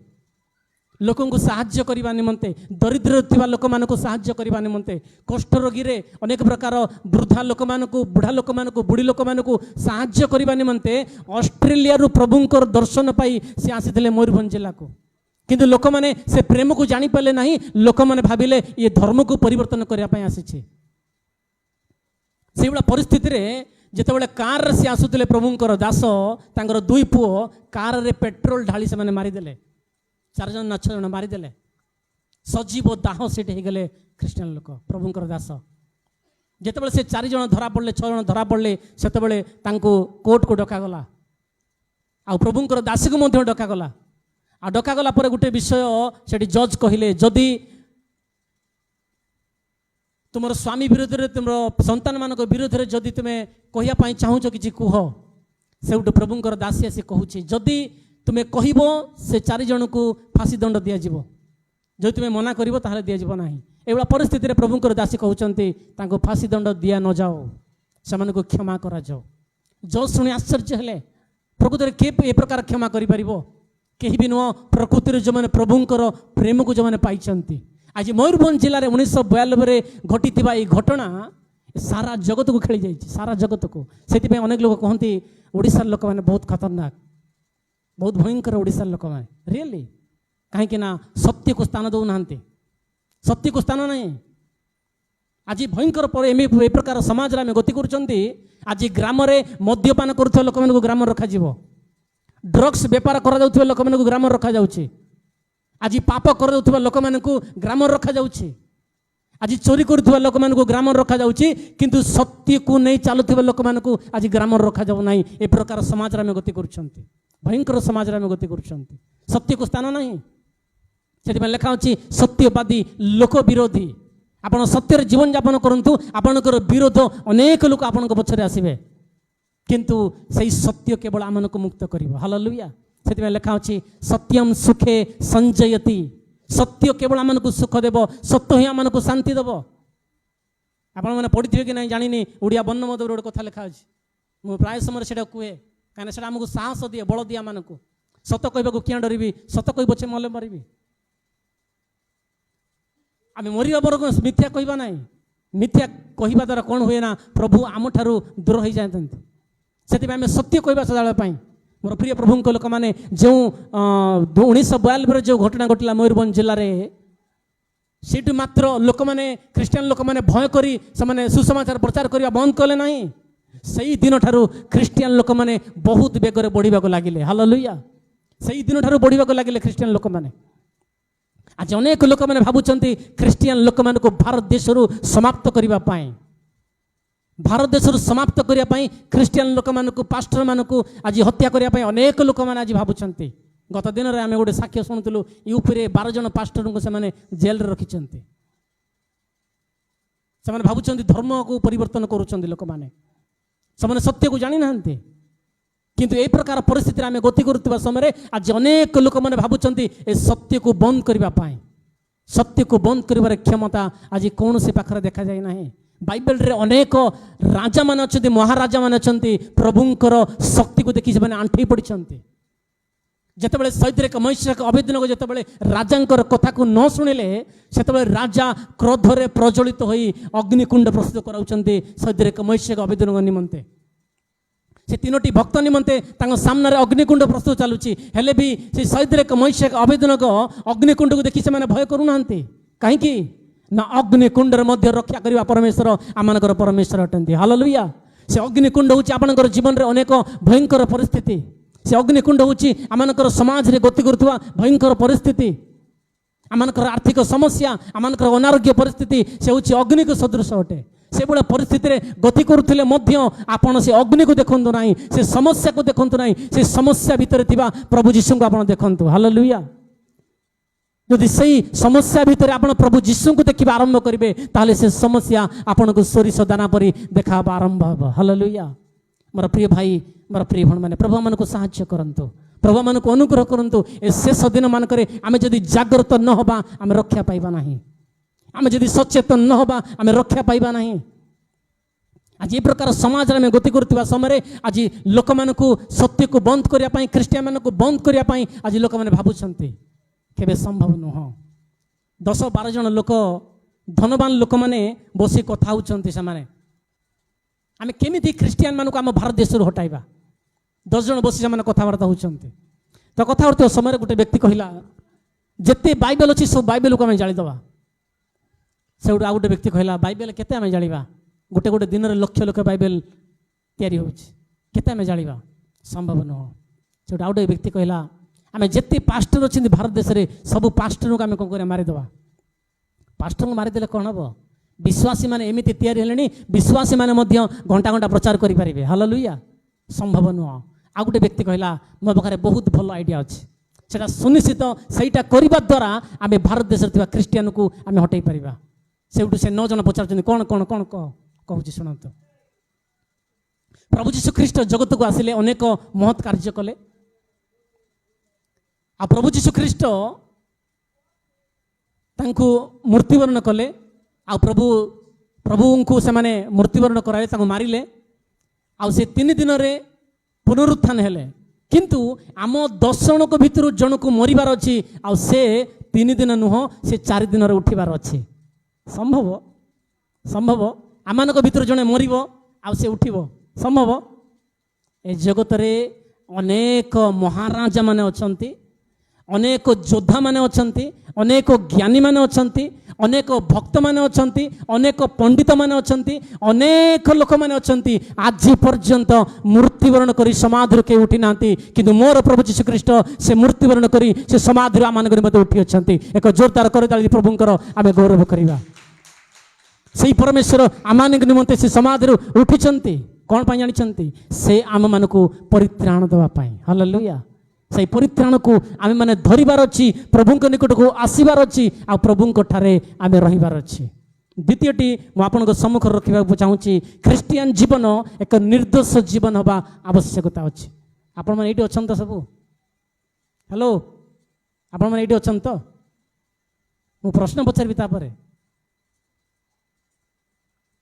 लोकों को साहाय्य करने निमंते दरिद्र थिबा लोक मान को साहाय्य करने निमंते कष्ट रोगी रे अनेक प्रकार वृद्धा लोक मान को बुढ़ा लोक मान को बुढ़ी लोक मान को साहाय्य करने निमंते ऑस्ट्रेलिया रु प्रभुंकर दर्शन पाई से आसीथिले मयूरभंज जिला को। किंतु लोक माने से प्रेम को जानी पाले नहीं। लोक माने भाबिले ये धर्म को परिवर्तन करने पाई आसीछे। सेबला परिस्थिति रे जेतेबेले कार रे से आसुथिले प्रभुंकर दास तांकर दुई पुओ कार रे पेट्रोल ढाली से माने मारी देले। 4 जन ना 6 जन मारिदेले सजीव दाह सीट हो गले ख्रिस्टियन लोक प्रभुंकर दास। जितेबाला से 4 जन धरा पड़े 6 जन धरा पड़े सेतेबेले तांको कोर्ट को डकागला आ प्रभुंकर दास को मध्य डकागला। आ डकागला पर गोटे विषय सेठी जज कहिले जदि तुमर स्वामी विरोध रे तुमर संतान मानक विरोध रे जदि तुमे कहिया पई चाहूछ किछि कुह सेउट प्रभुंकर दासी आसी कहूछि जदि तुम्हें कहब से 4 जन को फांसी दंड दि जाव जो तुम्हें मना कर दि जाव ना। एभला परिस्थिति रे प्रभुंकर दासी कहउचंती तांको फांसी दंड दिया न जाओ से को क्षमा करा जाओ। जो शुणी आश्चर्य हेले प्रकृति रे के ए प्रकार क्षमा करि परिबो केही भी नुह। प्रकृति रे जो माने प्रभुंकर प्रेम को जो माने पाइचंती आज मयूरभंज जिले में 1992 घटी ये घटना सारा जगत को खेली जाइए सारा जगत को। से अनेक लोग कहते ओडिशार लोक मैंने बहुत खतरनाक बहुत भयंकर ओडिशार लोक मैंने रियली कहीं सत्य को स्थान दौना सत्य को स्थान नहीं। आज भयंकर पर ए प्रकार समाज में गति कर आज ग्राम मद्यपान कर लोक मानक ग्राम रखा ड्रग्स बेपार कर लोक मानक ग्राम रखा जाउछि। आज पाप कर लोक मानक ग्राम रखा जाउछि। आज चोरी कर लोक मानक ग्राम रखा जाउछि किंतु सत्य को नहीं चलुवा लोक मानक आज ग्राम रखा जाउ नहीं। ए प्रकार समाज में गति कर भयंकर समाज में गति कर सत्य को स्थान नहीं। से लिखा अच्छी सत्यवादी लोक विरोधी आपण सत्यर जीवन यापन करंतु आपणकर विरोध अनेक लोक आपण पछरे आसबे किंतु सही सत्य केवल आम को मुक्त करिवो। हालेलुया। से लिखा अच्छी सत्यम सुखे संजयति सत्य केवल आम को सुख देव सत्य ही आम को शांति देव। आपण मैंने पढ़ी कि नहीं जानी ओडिया वर्णमोद गोटे कथा लिखा अच्छी मु प्राय समय से कहे कहीं से आमको साहस दिए बल दिए आम को सत कहू क्या डरबी सत कह पछे मले मरबी आम मरिया बरक मिथ्या कहवा ना मिथ्या कहवा द्वारा कौन हुए ना प्रभु आम ठारू दूर हो जाते से आम सत्य कहवा सदाबें। मोर प्रिय प्रभु लोक मैंने जो 1992 जो घटना घटला मयूरभंज जिले में सीट मात्र लोक मैंने ख्रिस्टियन लोक मैंने भय करी से सुसमाचार प्रचार करने बंद कले ना से दिन ठारू ख्रिस्टियन लोक मैंने बहुत बेगर बढ़ा लगिले। हालेलुया। से दिन ठारू बढ़ा लगिले ख्रिस्टियन लोक मैंने। आज अनेक लोक मैंने भावुंट ख्रिस्टियन लोक मान को भारत देश समाप्त करने भारत देश समाप्त करने ख्रिस्टियन लोक मान को पास्टर मान को आज हत्या करने अनेक लोक मैंने आज भावुंट। गत दिन में आम गोटे साक्ष्य शुणुलु यूपी रे 12 जन पास्टर को से जेल रखिंट से भावुंट धर्म को परिवर्तन करुँच लोक मैंने से सत्य को जानी ना किंतु ए प्रकार परिस्थिति आम गति करुवा समय आज अनेक लोक मैंने भावुंट ए सत्य को बंद करने सत्य को बंद कर क्षमता आज कौन से पाखे देखा जाए ना। बाइबल रे अनेक राजा मान अच्छा महाराजा मान अच्छा प्रभुंकर शक्ति को देखी से आंठी पड़ी जितेबाला सैद्रक मैशाक अबेदनगो जितेबाला राजांकर कथा को न शुणिले से राजा क्रोधरे प्रज्वलित हो अग्निकुंड प्रस्तुत कराउछन्ते सैद्रक मैशाक अबेदनगो निमंते। से तीनोटी भक्त निमंते तांको सामने अग्निकुंड प्रस्तुत चलुची हेले भी से सैद्रक मैशाक अबेदनगो अग्निकुंड को देखि से माने भय करू नांती काहेकि ना अग्निकुंडर मध्य रक्षा करबा परमेश्वर आमानकर परमेश्वर अटंती। हालेलुया। से अग्निकुंड होची आपनकर जीवन रे अनेक भयंकर परिस्थिति से अग्निकुंड होची आमानकर समाज रे गति करथुवा भयंकर परिस्थिति आमानकर आर्थिक समस्या आमानकर अनारोग्य परिस्थिति से होची अग्नि को सदृश अटे। से बड़ा परिस्थिति रे गति करुथिले मध्य आपण से अग्नि को देखंतु नाही से समस्या को देखंतु नाही से समस्या भीतर थिबा प्रभु यीशु को आपण देखंतु। हालेलुया। यदि सही समस्या भीतर आपण प्रभु यीशु को देखिबा आरंभ करिवे ताले से समस्या आपण को सोरिष दाना परी देखाबा आरंभ हो। हालेलुया। मोर प्रिय भाई मोर प्रिय भण माने प्रभु मन को सहायता करंतु प्रभु मन को अनुग्रह करंतु ए शेष दिन मान करे आमे जदि जागृत न होबा आमे रक्षा पाइबा नाही आमे जदि सचेतन न होबा आमे रक्षा पाइबा नाही। आज ये प्रकार समाज में गति करथिबा समय आज लोक मान को सत्य को बंद करिया पई ख्रिस्टियन मान को बंद करिया पई आज लोक माने भाबुछंती केबे संभव नुह। 10-12 जन लोक धनवान लोक माने बसी कथा होउछंती से माने आमे केमिति ख्रिस्टियन मान को आम भारत देश हटाइबा 10 जन बसी से कथबार्ता होउछंती। तो कथबार्ता समय गोटे व्यक्ति कहला जेते बाइबल अच्छी सब बाइबल को आम जालीदबा से आ गोटे व्यक्ति कहला बाइबल केते आम जालिबा गोटे गोटे दिन लक्ष लक्ष बाइबल तैयारी होउछि केते आम जालिबा संभव नुह। से आ गोटे व्यक्ति कहला आम जेते पास्टर अच्छी भारत देश में सब पास्टर को आम कौन कर मारिदबा पास्टर को मारिदेले कौन हम विश्वासी माने एमिति तैयारी हेलेनी विश्वासी माने मध्य घंटा घंटा प्रचार करि परिबे। हालेलुया। संभव नुह। आ गोटे व्यक्ति कहला मो पाखरे बहुत भल आइडिया अछि सेटा सुनिश्चित सेटा करबा द्वारा आमे भारत देश रे ख्रिस्टियन को आमे हटाई परिबा। सेउटु से 9 जन पचारछन कोन कोन कोन कहूछि सुनंत। प्रभु यीशु ख्रीष्ट जगत को आसिले अनेक महत् कार्य कले आ प्रभु यीशु ख्रीष्ट तांको मृत्युवरण कले आ प्रभु को से माने मृत्युवरण कराए तांको मारिले आ से 3 दिन रे पुनरुत्थान हेले किंतु आम 10 जन को भितर जन को मरिबार अछि आ से 3 दिन नुह से 4 दिन रे उठिबार अछि। संभव संभव आमान को भितर जने मरिबो आ से उठिबो संभव। ए जगत रे अनेक महाराजा माने अछंती अनेक योद्धा माने अछंती अनेक ज्ञानी माने अछंती अनेक भक्त माने अछंती अनेक पंडित माने अछंती अनेक लोक माने अछंती आज पर्यंत मृत्युवरण करी समाधि के उठी नांती किंतु मोर प्रभु यीशु ख्रीष्ट से मृत्युवरण करी से समाधि आमान मते उठी अछंती। एक जोरदार करताली प्रभुंकर आमे गौरव करिबा। सेही परमेश्वर आमान निमंते से समाधि उठिचंती कोन पई जानिचंती से आम मान को परित्राण देवा पई। हालेलुया। से परित्राण को आमे माने धरिबार अछि प्रभुंक निकट को आसीबार अछि आ प्रभुंक ठारे आमे रहिबार अछि। द्वितीयटी मु आपनको सम्मुख रखिबा चाहूछि ख्रिस्टियन जीवन एक निर्दोष जीवन होबा आवश्यकता अछि। आपण माने एठी अछन त सब हेलो आपण माने एठी अछन त मु प्रश्न पचारबी तापरे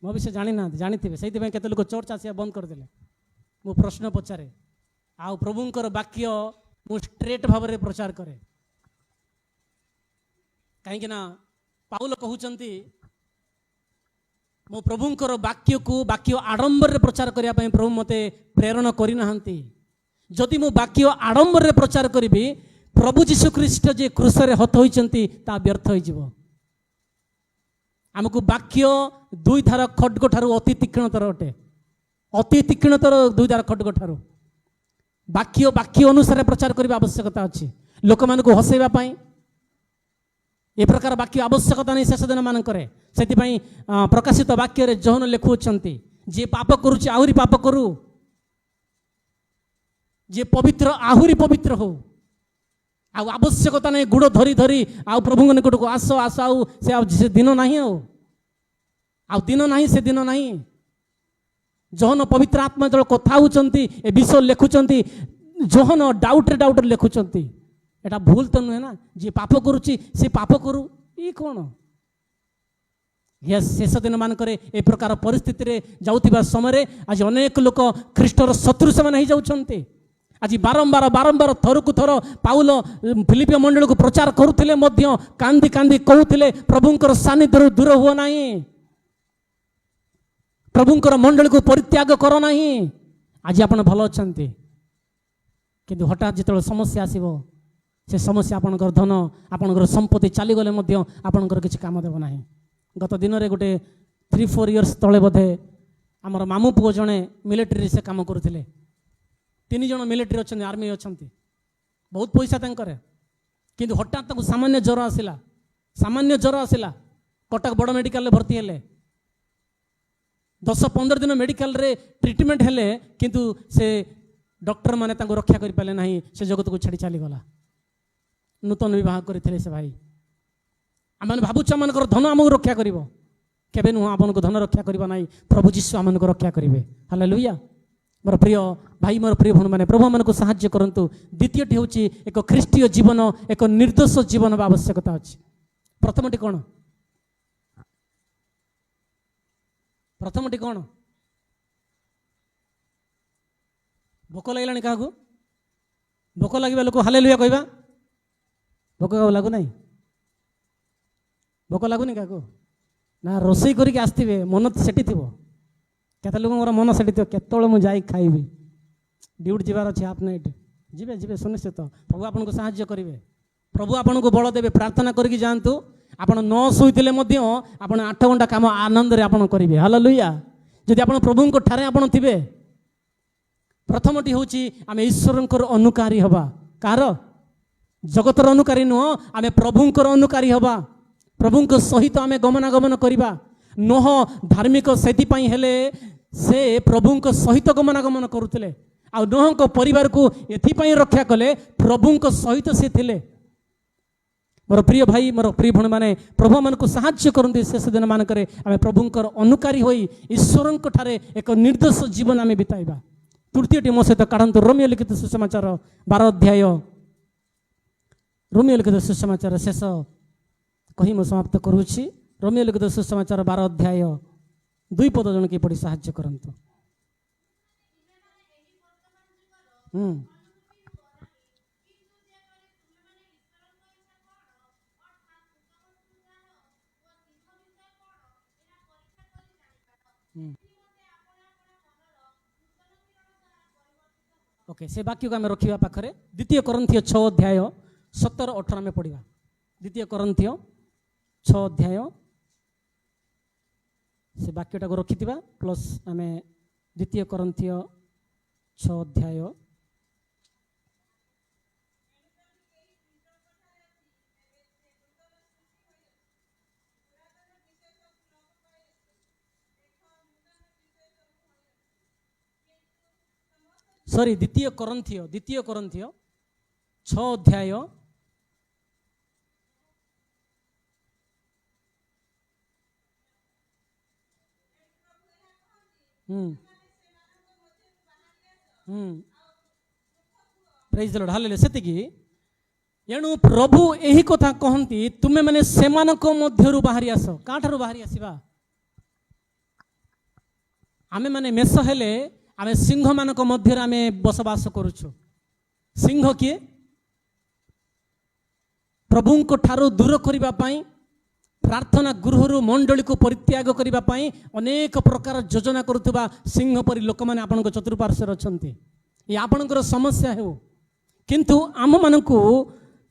मो विषय जानी ना जानिथिबे सेति पय केते लोक चर्च आसिया बंद कर देले मु प्रश्न पचारे आ प्रभुंकर वाक्य मु स्ट्रेट भाव रे प्रचार करे कहीं ना पाउल कहउचंती मो प्रभुंकर वाक्य को वाक्य आडंबर रे प्रचार करिया पय प्रभु मते प्रेरणा करि नाहंती। जदि मु वाक्य आडंबर रे प्रचार करिबी प्रभु यीशु ख्रीष्ट जे क्रूस रे हत होइचंती ता व्यर्थ होई जिवो। हमको वाक्य 2 थार खड्ग ठारू अति तीक्ष्णतर अटे अति तीक्ष्णतर 2 थार खड्ग ठारू वाक्य वाक्य अनुसार प्रचार करने आवश्यकता अच्छी लोक मान को हसैवा पाई ए प्रकार वाक्य आवश्यकता नहीं शेष दिन मान करे से प्रकाशित वाक्य रे जहन लिखुचंती जे पाप करुचे आहुरी पाप करू जे पवित्र आहुरी पवित्र हो आ आवश्यकता नहीं गुड़ धरी धरी आ प्रभु निकट को आस आस आउ से दिन नहीं आ दिन नहीं से दिन नहीं जहन पवित्र आत्मा जो कथा होचंती ए विषय लिखुचंती जहन डाउट रे लिखुचंती एटा भूल तो नुहे ना जे पाप करुची से पाप करू ये कौन यस शेष दिन मानकर ए प्रकार परिस्थिति रे जाउथिबा समय आज अनेक लोक ख्रीष्टर शत्रु से हो जाउछन्ते। आज बारंबार बारंबार थरकु थर पाउल फिलिपिय मंडल को प्रचार करुथिले मध्य कांदी कांदी कहूथिले प्रभुंकर सानिध्य दूर हुआ नहीं, प्रभुंकर मंडल को परित्याग कर नहीं। आज आपण भल अछन्ते किंतु हठात जिते समस्या आसीबो से समस्या आपणकर धन आपणकर संपत्ति चलीगले मध्य आपणकर किसी काम देव नाही। गत दिन रे गोटे 3-4 इयर्स तले बोधे आमर मामू पुओ जणे मिलिटरी से काम करुथिले। 3 जण मिलिटरी अच्छा आर्मी अच्छा बहुत पैसा तंकर किंतु हठात ताको सामान्य ज्वर आसिला कटक बड़ मेडिकल भर्ती हेले 10-15 दिन मेडिकल रे ट्रीटमेंट हेले किंतु से डॉक्टर माने ताको रक्षा करि पाले नाही, से जगत को छाड़ी चली गला। नूतन विवाह करथिले से भाई आम भावुछ आमर धन आमको रक्षा कर केबे नुह आपको धन रक्षा करबा नाही, प्रभु जीशु आमको रक्षा करेंगे। हालेलुया। मोर प्रिय भाई मोर प्रिय भौणी मैंने प्रभु मान साहाय्य करंतु। द्वितीयटी हूँ एक ख्रीष्टीय जीवन एक निर्दोष जीवन आवश्यकता अच्छी। प्रथमटी कौन भोक लगे क्या भोक लगे लोक हालेलुया कहवा भोक लगु ना भोक लगुनि क्या ना रोसई करके आसवे मन सेठी थी केते लोक मन सेठी थो केतल मुझे खाइबी ड्यूटी जीवार अच्छे आप नाइट जीवे जीवे सुनिश्चित प्रभु आपन को साहाय्य करेंगे, प्रभु आपन को बल देवे। प्रार्थना करके जातु आपन न शोइले आपन 8 घंटा काम आनंद रे आपन करेंगे। हालेलुया। जदि आपन प्रभु को ठारे आपन थिबे प्रथमटी हूँ आम ईश्वर अनुकारी हवा कार जगतर अनुकारी नुह आम प्रभुंकर अनुकारी हवा प्रभु सहित आम गमनागमन करवा नोह धार्मिक से हेले से प्रभु सहित गमनागमन करुले आ नोह को परिवार को एथि रक्षा कले प्रभु सहित से थिले। मोर प्रिय भाई मोर प्रिय भण माने प्रभु मान को साहाय्य करते शेष दिन मानक आम प्रभुंकर अनुकारी होई ईश्वर ठारे एक निर्दोष जीवन आम बिताइबा। तृतीयटी मो सहित काढ़ंतु रोमियो लिखित सुसमाचार 12 अध्याय रोमियो लिखित सुसमाचार शेष कही मु समाप्त करुछि। रोमियो लिखित सुसमाचार 12 अध्याय 2 पद जन के पढ़ी साहाय्य करंतु। ओके से वाक्य को आम रखा पाखरे 2 कोरिन्थियो 6 अध्याय 17-18 में पढ़ा। 2 कोरिन्थियो 6 अध्याय से वाक्यटा को रखि प्लस आम 2 कोरिन्थियो 6 अध्याय सॉरी 2 कोरिन्थियो 6 अध्याय प्रेज द लॉर्ड हालेलुया। सेतिकी एणु प्रभु यही कथा कहती तुमे माने सेमानक मध्यरु बाहरी आस काठारु बाहरी आसीबा आमे माने मेष हेले आमे सिंह मानक मध्य आमे बसवास करुछु। सिंह किए प्रभु को ठारो दूर करबा पई प्रार्थना गृहरु मंडली को परित्याग करबा पई अनेक प्रकार योजना करुवा सिंह परि लोक माने आपन को चतुर्पार्श्वर अछंती। ये आपनकर समस्या हो किंतु आम मानकु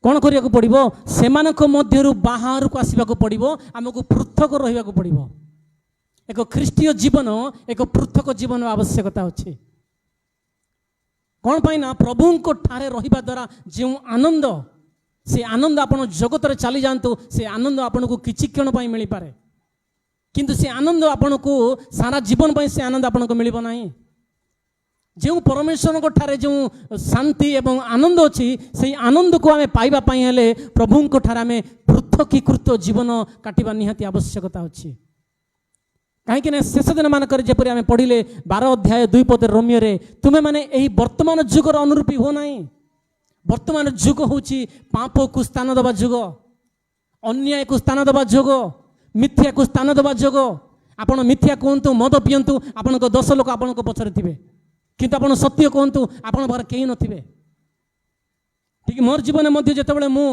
कौन करिया को पड़िबो सेमानक मध्यरु बाहर को आसीबा को पड़िबो हमको पृथक रहिबा को पड़िबो। एक ख्रीष्टीय जीवन एक पृथक जीवन आवश्यकता अच्छे कौन पाई ना प्रभु को ठारे रहिबा द्वारा जो आनंद से आनंद आपण जगत रे चली जातु से आनंद आपण को किछि क्षण पाई मिल पारे किंतु से आनंद आपण को सारा जीवन पाई से आनंद आपण को मिलिबो नाही। जो परमेश्वर को ठारे जो शांति एवं आनंद अच्छी से आनंद को आमे पाइबा पाई हेले प्रभु को ठारे आमे पृथकीकृत जीवन काटिबा निहाती आवश्यकता अच्छी। कहीं शेष दिन मानक जपरी आम पढ़िले 12 अध्याय 2 पद रोमियो रे तुम्हें माने यही वर्तमान जुगर अनुरूपी हो ना। वर्तमान जुग हूँ पाप को स्थान दबा जुग ଅନ୍ୟାୟକୁ ସ୍ଥାନ ଦେବା ଯୋଗ, ମିଥ୍ୟାକୁ ସ୍ଥାନ ଦେବା ଯୋଗ। ଆପଣ ମିଥ୍ୟା କୁହନ୍ତୁ, ମଦ ପିଅନ୍ତୁ, ଆପଣଙ୍କ 10 ଲୋକ ଆପଣଙ୍କ ପଛରେ ଥିବେ, କିନ୍ତୁ ଆପଣ ସତ୍ୟ କୁହନ୍ତୁ, ଆପଣଙ୍କ ପାଖରେ କେହି ନଥିବେ। ଠିକ ମୋର ଜୀବନରେ ମଧ୍ୟ ଯେତେବେଳେ ମୁଁ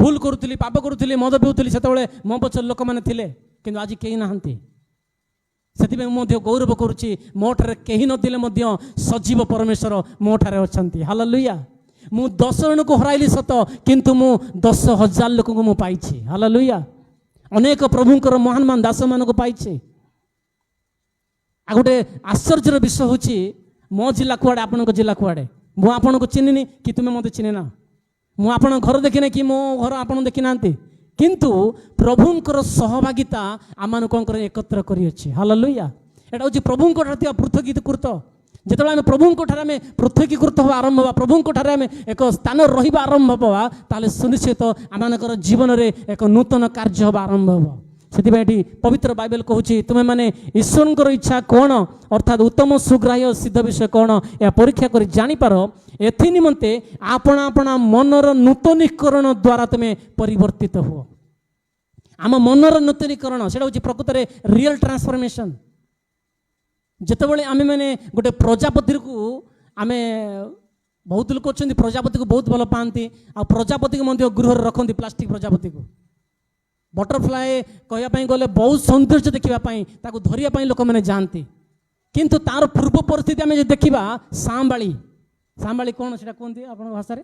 ଭୁଲ କରୁଥିଲି, ପାପ କରୁଥିଲି, ମଦ ପିଉଥିଲି, ସେତେବେଳେ ମୋ ପଛରେ ଲୋକମାନେ ଥିଲେ, କିନ୍ତୁ ଆଜି କେହି ନାହାନ୍ତି। ସେଥିପାଇଁ ମୁଁ ମଧ୍ୟ ଗୌରବ କରୁଛି, ମୋ ଠାରେ କେହି ନଥିଲେ ମଧ୍ୟ ସଜୀବ ପରମେଶ୍ୱର ମୋ ଠାରେ ଅଛନ୍ତି। ହାଲେଲୁୟା। ମୁଁ 10 ଜଣଙ୍କୁ ହରାଇଲି ସତ, କିନ୍ତୁ ମୁଁ 10,000 ଲୋକଙ୍କୁ ମୁଁ ପାଇଛି। ହାଲେଲୁୟା। ଅନେକ ପ୍ରଭୁଙ୍କର ମହାନ ମହାନ ଦାସମାନଙ୍କୁ ପାଇଛି। ଆଉ ଗୋଟେ ଆଶ୍ଚର୍ଯ୍ୟର ବିଷୟ ହେଉଛି, ମୋ ଜିଲ୍ଲା କୁଆଡ଼େ, ଆପଣଙ୍କ ଜିଲ୍ଲା କୁଆଡ଼େ, ମୁଁ ଆପଣଙ୍କୁ ଚିହ୍ନିନି କି ତୁମେ ମୋତେ ଚିହ୍ନିନ। ମୁଁ ଆପଣଙ୍କ ଘର ଦେଖିନି କି ମୋ ଘର ଆପଣ ଦେଖିନାହାନ୍ତି, କିନ୍ତୁ ପ୍ରଭୁଙ୍କର ସହଭାଗିତା ଆମମାନଙ୍କର ଏକତ୍ର କରିଅଛି। ହାଲେଲୁୟା। ଏଇଟା ହେଉଛି ପ୍ରଭୁଙ୍କ ଠାରେ ଥିବା ପୃଥକୀକୃତ। ଯେତେବେଳେ ଆମେ ପ୍ରଭୁଙ୍କ ଠାରେ ଆମେ ପୃଥକୀକୃତ ହେବା ଆରମ୍ଭ ହେବା, ପ୍ରଭୁଙ୍କ ଠାରେ ଆମେ ଏକ ସ୍ଥାନ ରହିବା ଆରମ୍ଭ ହେବା, ତାହେଲେ ସୁନିଶ୍ଚିତ ଆମମାନଙ୍କର ଜୀବନରେ ଏକ ନୂତନ କାର୍ଯ୍ୟ ହେବା ଆରମ୍ଭ ହେବ। ସେଥିପାଇଁ ଏଠି ପବିତ୍ର ବାଇବେଲ କହୁଛି, ତୁମେମାନେ ଈଶ୍ୱରଙ୍କର ଇଚ୍ଛା କ'ଣ, ଅର୍ଥାତ୍ ଉତ୍ତମ ସୁଗ୍ରାହ୍ୟ ସିଦ୍ଧ ବିଷୟ କ'ଣ, ଏହା ପରୀକ୍ଷା କରି ଜାଣିପାର। ଏଥି ନିମନ୍ତେ ଆପଣା ଆପଣା ମନର ନୂତନୀକରଣ ଦ୍ୱାରା ତୁମେ ପରିବର୍ତ୍ତିତ ହୁଅ। ଆମ ମନର ନୂତନୀକରଣ, ସେଇଟା ହେଉଛି ପ୍ରକୃତରେ ରିଅଲ ଟ୍ରାନ୍ସଫର୍ମେସନ୍। ଯେତେବେଳେ ଆମେମାନେ ଗୋଟେ ପ୍ରଜାପତିକୁ, ଆମେ ବହୁତ ଲୋକ ଅଛନ୍ତି ପ୍ରଜାପତିକୁ ବହୁତ ଭଲ ପାଆନ୍ତି, ଆଉ ପ୍ରଜାପତିକୁ ମଧ୍ୟ ଗୃହରେ ରଖନ୍ତି, ପ୍ଲାଷ୍ଟିକ ପ୍ରଜାପତିକୁ। ବଟରଫ୍ଲାଏ କହିବା ପାଇଁ ଗଲେ ବହୁତ ସୌନ୍ଦର୍ଯ୍ୟ ଦେଖିବା ପାଇଁ ତାକୁ ଧରିବା ପାଇଁ ଲୋକମାନେ ଯାଆନ୍ତି, କିନ୍ତୁ ତାର ପୂର୍ବ ପରିସ୍ଥିତି ଆମେ ଯଦି ଦେଖିବା, ସାମ୍ବାଳି, ସାମ୍ବାଳି କ'ଣ ସେଟା କୁହନ୍ତି ଆପଣଙ୍କ ଭାଷାରେ,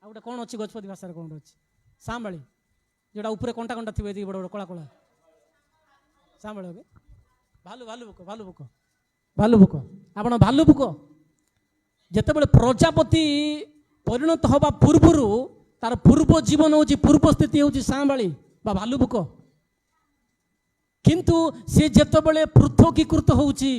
ଆଉ ଗୋଟେ କ'ଣ ଅଛି ଗଜପତି ଭାଷାରେ କ'ଣ ଅଛି, ସାମ୍ବାଳି, ଯେଉଁଟା ଉପରେ କଣ୍ଟା କଣ୍ଟା ଥିବ, ଏତିକି ବଡ଼ ବଡ଼ କଳା କଳା, ସାମ୍ବାଳି হবে। ଭାଲୁବୁକ, ଭାଲୁବୁକ, ଭାଲୁବୁକ, ଆପଣ ଭାଲୁବୁକ। ଯେତେବେଳେ ପ୍ରଜାପତି ପରିଣତ ହେବା ପୂର୍ବରୁ ତାର ପୂର୍ବ ଜୀବନ ହେଉଛି, ପୂର୍ବ ସ୍ଥିତି ହେଉଛି ସାମ୍ବାଳି ବା ଭାଲୁବୁକ। କିନ୍ତୁ ସେ ଯେତେବେଳେ ପୃଥକୀକୃତ ହେଉଛି,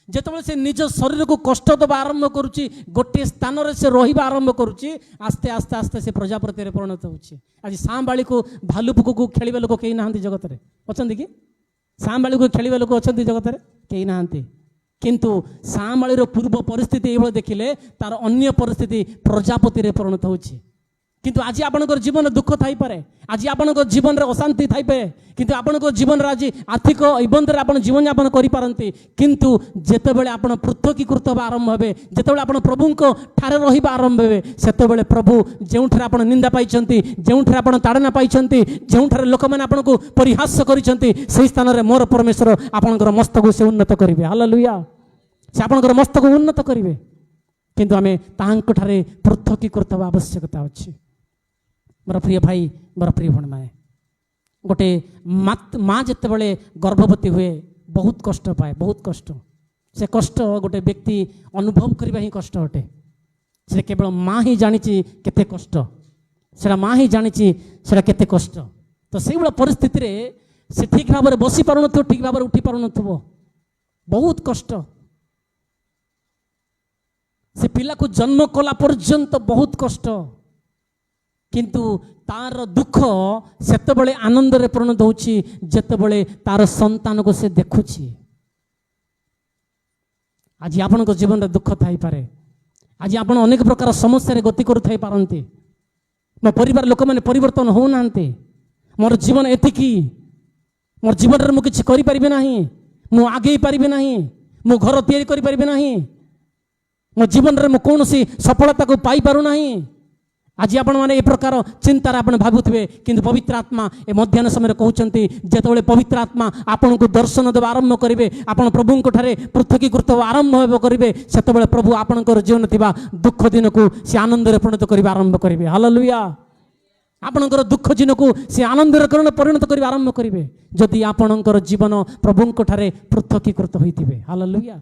ଯେତେବେଳେ ସେ ନିଜ ଶରୀରକୁ କଷ୍ଟ ଦେବା ଆରମ୍ଭ କରୁଛି, ଗୋଟିଏ ସ୍ଥାନରେ ସେ ରହିବା ଆରମ୍ଭ କରୁଛି, ଆସ୍ତେ ଆସ୍ତେ ଆସ୍ତେ ସେ ପ୍ରଜାପତିରେ ପରିଣତ ହେଉଛି। ଆଜି ସାମ୍ବାଳିକୁ, ଭାଲୁବୁକକୁ ଖେଳିବା ଲୋକ କେହି ନାହାନ୍ତି ଜଗତରେ, ଅଛନ୍ତି କି? ସାମ୍ବାଳିକୁ ଖେଳିବା ଲୋକ ଅଛନ୍ତି ଜଗତରେ? କେହି ନାହାନ୍ତି। କିନ୍ତୁ ସାମ୍ବାଳିର ପୂର୍ବ ପରିସ୍ଥିତି ଏଇଭଳି ଦେଖିଲେ, ତାର ଅନ୍ୟ ପରିସ୍ଥିତି ପ୍ରଜାପତିରେ ପରିଣତ ହେଉଛି। କିନ୍ତୁ ଆଜି ଆପଣଙ୍କର ଜୀବନରେ ଦୁଃଖ ଥାଇପାରେ, ଆଜି ଆପଣଙ୍କ ଜୀବନରେ ଅଶାନ୍ତି ଥାଇପାରେ, କିନ୍ତୁ ଆପଣଙ୍କ ଜୀବନରେ ଆଜି ଆର୍ଥିକ ଇବନ୍ଦରେ ଆପଣ ଜୀବନଯାପନ କରିପାରନ୍ତି, କିନ୍ତୁ ଯେତେବେଳେ ଆପଣ ପୃଥକୀକୃତ ହେବା ଆରମ୍ଭ ହେବେ, ଯେତେବେଳେ ଆପଣ ପ୍ରଭୁଙ୍କ ଠାରେ ରହିବା ଆରମ୍ଭ ହେବେ, ସେତେବେଳେ ପ୍ରଭୁ ଯେଉଁଠାରେ ଆପଣ ନିନ୍ଦା ପାଇଛନ୍ତି, ଯେଉଁଠାରେ ଆପଣ ତାଡ଼ନା ପାଇଛନ୍ତି, ଯେଉଁଠାରେ ଲୋକମାନେ ଆପଣଙ୍କୁ ପରିହାସ କରିଛନ୍ତି, ସେହି ସ୍ଥାନରେ ମୋର ପରମେଶ୍ୱର ଆପଣଙ୍କର ମସ୍ତକକୁ ସେ ଉନ୍ନତ କରିବେ। ହାଲେଲୁୟା। ସେ ଆପଣଙ୍କର ମସ୍ତକ ଉନ୍ନତ କରିବେ, କିନ୍ତୁ ଆମେ ତାହାଙ୍କଠାରେ ପୃଥକୀକୃତ ହେବା ଆବଶ୍ୟକତା ଅଛି। ମୋର ପ୍ରିୟ ଭାଇ, ମୋର ପ୍ରିୟ ଭଉଣୀମାନେ, ଗୋଟେ ମା ଯେତେବେଳେ ଗର୍ଭବତୀ ହୁଏ ବହୁତ କଷ୍ଟ ପାଏ, ବହୁତ କଷ୍ଟ। ସେ କଷ୍ଟ ଗୋଟେ ବ୍ୟକ୍ତି ଅନୁଭବ କରିବା ହିଁ କଷ୍ଟ ଅଟେ। ସେ କେବଳ ମା ହିଁ ଜାଣିଛି କେତେ କଷ୍ଟ, ସେଟା ମା ହିଁ ଜାଣିଛି ସେଟା କେତେ କଷ୍ଟ। ତ ସେଇଭଳିଆ ପରିସ୍ଥିତିରେ ସେ ଠିକ ଭାବରେ ବସି ପାରୁନଥିବ, ଠିକ ଭାବରେ ଉଠି ପାରୁନଥିବ, ବହୁତ କଷ୍ଟ। ସେ ପିଲାକୁ ଜନ୍ମ କଲା ପର୍ଯ୍ୟନ୍ତ ବହୁତ କଷ୍ଟ, କିନ୍ତୁ ତାର ଦୁଃଖ ସେତେବେଳେ ଆନନ୍ଦରେ ପରିଣତ ହେଉଛି ଯେତେବେଳେ ତାର ସନ୍ତାନକୁ ସେ ଦେଖୁଛି। ଆଜି ଆପଣଙ୍କ ଜୀବନରେ ଦୁଃଖ ଥାଇପାରେ, ଆଜି ଆପଣ ଅନେକ ପ୍ରକାର ସମସ୍ୟାରେ ଗତି କରୁଥାଇ ପାରନ୍ତି। ମୋ ପରିବାର ଲୋକମାନେ ପରିବର୍ତ୍ତନ ହେଉନାହାନ୍ତି, ମୋର ଜୀବନ ଏତିକି, ମୋର ଜୀବନରେ ମୁଁ କିଛି କରିପାରିବି ନାହିଁ, ମୁଁ ଆଗେଇ ପାରିବି ନାହିଁ, ମୁଁ ଘର ତିଆରି କରିପାରିବି ନାହିଁ, ମୋ ଜୀବନରେ ମୁଁ କୌଣସି ସଫଳତାକୁ ପାଇପାରୁନାହିଁ। ଆଜି ଆପଣମାନେ ଏ ପ୍ରକାର ଚିନ୍ତାରେ ଆପଣ ଭାବୁଥିବେ, କିନ୍ତୁ ପବିତ୍ର ଆତ୍ମା ଏ ମଧ୍ୟାହ୍ନ ସମୟରେ କହୁଛନ୍ତି, ଯେତେବେଳେ ପବିତ୍ର ଆତ୍ମା ଆପଣଙ୍କୁ ଦର୍ଶନ ଦେବା ଆରମ୍ଭ କରିବେ, ଆପଣ ପ୍ରଭୁଙ୍କ ଠାରେ ପୃଥକୀକୃତ ଆରମ୍ଭ କରିବେ, ସେତେବେଳେ ପ୍ରଭୁ ଆପଣଙ୍କର ଜୀବନ ଥିବା ଦୁଃଖ ଦିନକୁ ସେ ଆନନ୍ଦରେ ପରିଣତ କରିବା ଆରମ୍ଭ କରିବେ। ହାଲେଲୁୟା। ଆପଣଙ୍କର ଦୁଃଖ ଦିନକୁ ସେ ଆନନ୍ଦରେ ପରିଣତ କରିବା ଆରମ୍ଭ କରିବେ, ଯଦି ଆପଣଙ୍କର ଜୀବନ ପ୍ରଭୁଙ୍କ ଠାରେ ପୃଥକୀକୃତ ହୋଇଥିବେ। ହାଲେଲୁୟା।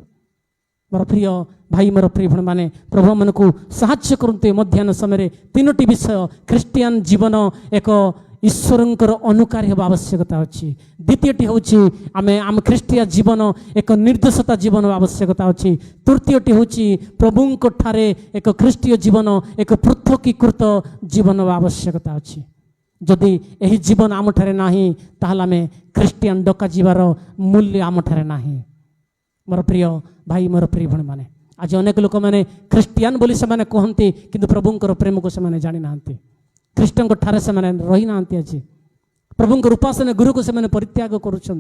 ମୋର ପ୍ରିୟ ଭାଇ, ମୋର ପ୍ରିୟ ଭଉଣୀମାନେ, ପ୍ରଭୁ ମାନଙ୍କୁ ସାହାଯ୍ୟ କରନ୍ତୁ। ମଧ୍ୟାହ୍ନ ସମୟରେ 3ଟି ବିଷୟ ଖ୍ରୀଷ୍ଟିଆନ ଜୀବନ ଏକ ଈଶ୍ୱରଙ୍କର ଅନୁକାରୀ ହେବା ଆବଶ୍ୟକତା ଅଛି। ଦ୍ୱିତୀୟଟି ହେଉଛି ଆମ ଖ୍ରୀଷ୍ଟିୟ ଜୀବନ ଏକ ନିର୍ଦ୍ଦୋଷତା ଜୀବନ ଆବଶ୍ୟକତା ଅଛି। ତୃତୀୟଟି ହେଉଛି ପ୍ରଭୁଙ୍କ ଠାରେ ଏକ ଖ୍ରୀଷ୍ଟୀୟ ଜୀବନ ଏକ ପୃଥକୀକୃତ ଜୀବନ ଆବଶ୍ୟକତା ଅଛି। ଯଦି ଏହି ଜୀବନ ଆମଠାରେ ନାହିଁ, ତାହେଲେ ଆମେ ଖ୍ରୀଷ୍ଟିଆନ ଡକାଯିବାର ମୂଲ୍ୟ ଆମଠାରେ ନାହିଁ। ମୋର ପ୍ରିୟ ଭାଇ, ମୋର ପ୍ରିୟ ଭଉଣୀମାନେ, आज अनेक लोक मैंने ख्रीष्टियान बोली से कहते किंतु प्रभुंकर प्रेम को से जानी ना ख्रीष्ट ठारे से रही ना आज प्रभुंकर उपासना गुरु को से परित्याग करुँच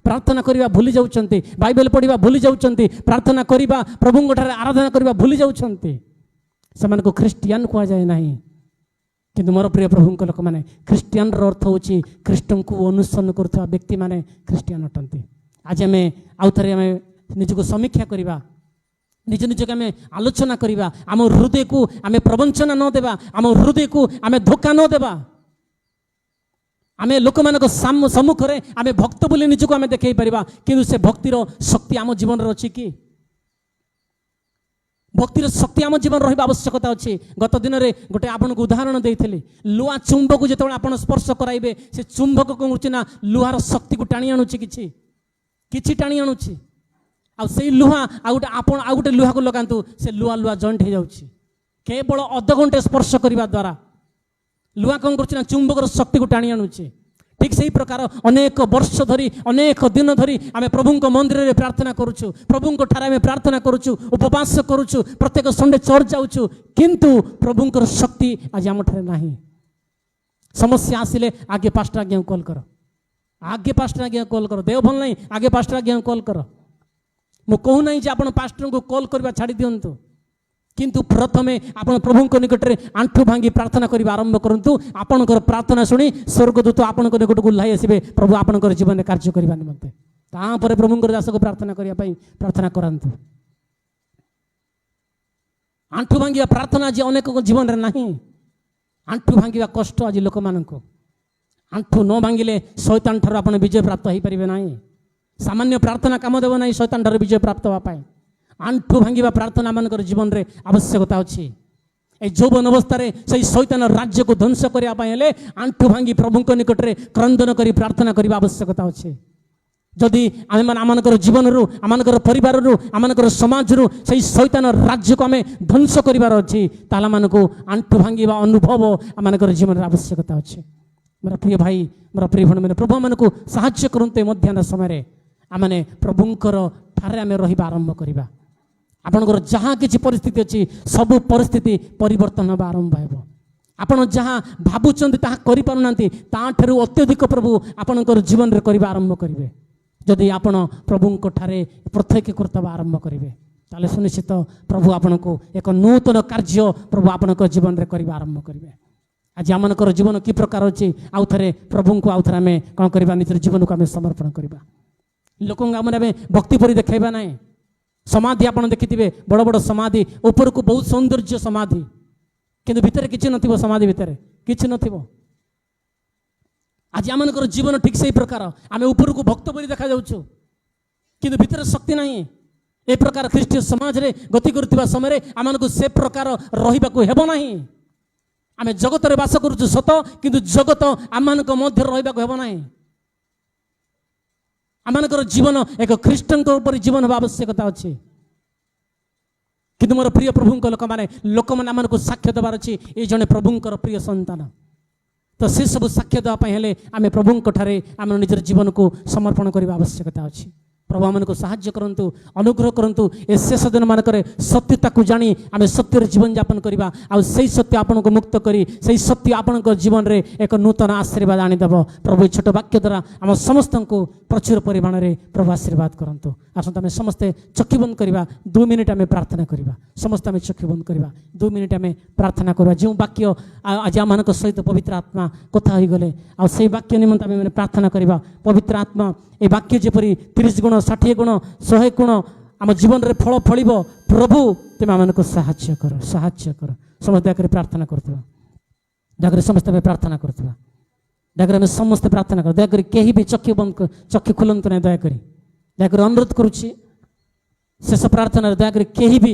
प्रार्थना करवा भूली जाउछन्ति बाइबल पढ़िबा भूली जाउछन्ति प्रार्थना करवा प्रभुंक ठारे आराधना करवा भूली जाउछन्ति सेमान को ख्रीष्टियान कह जाए नहीं किंतु मोर प्रिय प्रभुंक लोक मैंने ख्रीष्टियान अर्थ होची ख्रीष्ट को अनुसरण करुवा व्यक्ति माने ख्रीष्टियान अटंती आज आम आउ थे आम निजको समीक्षा करवा निज निज के आम आलोचना करवा आम हृदय को आम प्रवंचना न देवा आम हृदय को आम धोखा न देवा आम लोक मान सम्मुख में आम भक्त बोली निजको आम देखई पारिबा किंतु से भक्तिर शक्ति आम जीवन अच्छी कि भक्तिर शक्ति आम जीवन रहा आवश्यकता अच्छी गत दिन में गोटे आपन को उदाहरण देइथिली लुहा चुंबक जो आप स्पर्श कराइबे से चुंबक कौन ना लुहार शक्ति को टाणी आणुची किछि टाणी आणुची आ से लुहा आउ गोटे लुहा को लगातु से लुहा लुहा जॉइंट हो जाउची केवल अध घंटे स्पर्श करने द्वारा लुहा कौन कर चुंबकर शक्ति को टाणी आणुची ठीक से ही प्रकार अनेक वर्ष धरी अनेक दिन धरी आम प्रभुंक मंदिर में प्रार्थना करुचु प्रभुंक ठारे आम प्रार्थना करुचु उपवास करुचु प्रत्येक संडे चर्च जाउचु किंतु प्रभुंकर शक्ति आज आम ठारे नाही समस्या आसिले आगे पास्टर आज्ञा कॉल कर आगे पास्टर आज्ञा कॉल कर देव भल नहीं आगे पास्टर आज्ञा कॉल कर मु कहू नहीं जे आपण पास्टर को कॉल करबा छाड़ी दियंतु किंतु प्रथमे आपण प्रभुंक निकट में आंठु भांगी प्रार्थना करबा आरंभ करंतु आपणकर प्रार्थना सुनी स्वर्गदूत आपणक निकट को लाई आसीबे प्रभु आपणकर जीवन में कार्य करबा निमंते तापर प्रभुंकर दास को प्रार्थना करिया पई प्रार्थना करंतु आंठु भांगी प्रार्थना जे अनेक जीवन रे नाही आंठु भांगी कष्ट आज लोक माननको आंठु न भांगिले शैतान ठार आपण विजय प्राप्त होई परिबे नाही सामान्य प्रार्थना काम देव नाही शैतान ठार विजय प्राप्त होवा पाए आंठु भांगिबा प्रार्थना मानकर जीवन रे आवश्यकता अछि ए जौवन अवस्था रे सही शैतान राज्य को ध्वंस करिया पाए हेले आंठु भांगी प्रभुंक निकट रे क्रंदन करी प्रार्थना करिबा आवश्यकता अछि जदि आमनकर जीवन रु आमनकर परिवार रु आमनकर समाज रु सही शैतान राज्य को आमे ध्वंस करिवार अछि ताला मानको आंठु भांगिबा अनुभव आमनकर जीवन रे आवश्यकता अछि मेरा प्रिय भाई मेरा प्रिय भण मैंने प्रभु मानक साहाय्य करते मध्याह्न समय आमने प्रभुंकर ठारे आम रहा आरंभ करवा आपणकर जहाँ किसी परिस्थिति अच्छी सब परिस्थिति परिवर्तन होगा आरंभ हो आपण जहाँ भावुंट ताहा करिपारुना ताठू अत्यधिक प्रभु आपणकर जीवन में करवा आरंभ करेंगे जदि आपण प्रभुंक ठारे प्रत्येक कर्तव्य आरंभ करेंगे ताले सुनिश्चित प्रभु आपण को एक नूतन कार्य प्रभु आपणकर जीवन में करवा आरंभ करेंगे आज आमनकर जीवन कि प्रकार अच्छी आउ थे प्रभु को आउ थे आम कौन करवा निज जीवन को आम समर्पण करवा लोक आम भक्ति परी देखा ना समाधि आप देखिथे बड़ बड़ समाधि ऊपर को बहुत सौंदर्य समाधि किंतु भितर किसी नथिबो समाधि भितर किसी नथिबो आज आमनकर जीवन ठीक से प्रकार आम ऊपर को भक्त परी देखा जाउछु किंतु भितर शक्ति नहीं ए प्रकार ख्रीष्टीय समाज रे गति करथिबा समय आमनको से प्रकार रहिबा को हेबो नहीं आम जगत रे बास करूछु सत किंतु जगत आमनक मध्य रहिबा को हेबो नहीं आमनकर जीवन एक ख्रीष्टन ऊपर जीवन होगा आवश्यकता अच्छी किंतु मोर प्रिय प्रभुंक लोक मैंने आमको साक्ष्य देवार अच्छी ये जड़े प्रभुंकर प्रिय संतान तो से सब साक्ष्य देवाई हेले आम प्रभुंक ठारे आम निजर जीवन को समर्पण करने आवश्यकता अच्छी प्रभु आमको साहाय्य करंतु अनुग्रह करंतु ए शेष दिन मानक सत्यता को जानी आम सत्य जीवन यापन करवा आ से सत्य आपन को मुक्त करी से सत्य आपन जीवन रे एक नूतन आशीर्वाद आनीदेव प्रभु छोट वाक्य द्वारा आम समस्त को प्रचुर परिमाण में प्रभु आशीर्वाद करंतु आसत आम समस्ते चक्षु बंद करवा 2 मिनिट आम प्रार्थना करवा समस्त आम चक्षु बंद करवा 2 मिनिट आम प्रार्थना करवा जो वाक्य आज आम सहित पवित्र आत्मा कथा हो गले आ से वाक्य निमंत आम प्रार्थना करवा पवित्र आत्मा ए वाक्य जेपरी 30 गुण 60 गुण 100 गुण आम जीवन रे फल फल प्रभु तुम आम साहाय्य कर समस्त दया प्रार्थना करथबा दया समस्त प्रार्थना करथबा दया आम समस्त प्रार्थना कर दया कहीं भी चक्षु बंद चक्षु खोलत ना दया अनुरोध करुच्ची शेष प्रार्थना दया कहीं भी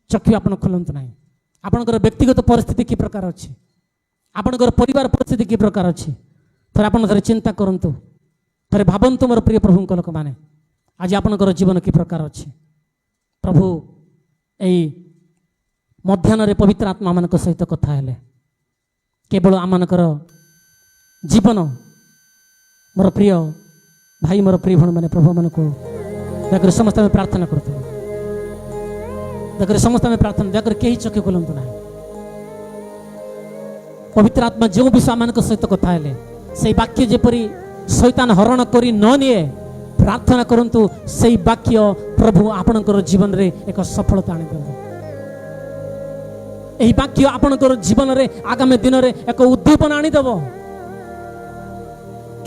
चक्षु आप खोलत ना आपणकर व्यक्तिगत परिस्थिति कि प्रकार अच्छी आपणकर परिवार परिस्थिति कि प्रकार अच्छी थे आप चिंता करूँ थे भावतु मोर प्रिय प्रभुंक लोक मैंने आज आपणकर जीवन कि प्रकार अच्छी प्रभु यही मध्याह्न पवित्र आत्मा मान सहित कथा है केवल आमनकर जीवन मोर प्रिय भाई मोर प्रिय भण मैंने प्रभु मान को समस्त प्रार्थना करते दयाकर समस्त आम प्रार्थना दयाकर कहीं चक्षु खोलतु ना पवित्र आत्मा जो विषय मान सहित कथा से वाक्य जेपरी शैतान हरण करी न निए प्रार्थना करंतु से वाक्य प्रभु आपणकर जीवन रे एक सफलता आनीदेव यही वाक्य आपणकर जीवन रे आगामी दिन रे एक उद्दीपना आनीदेव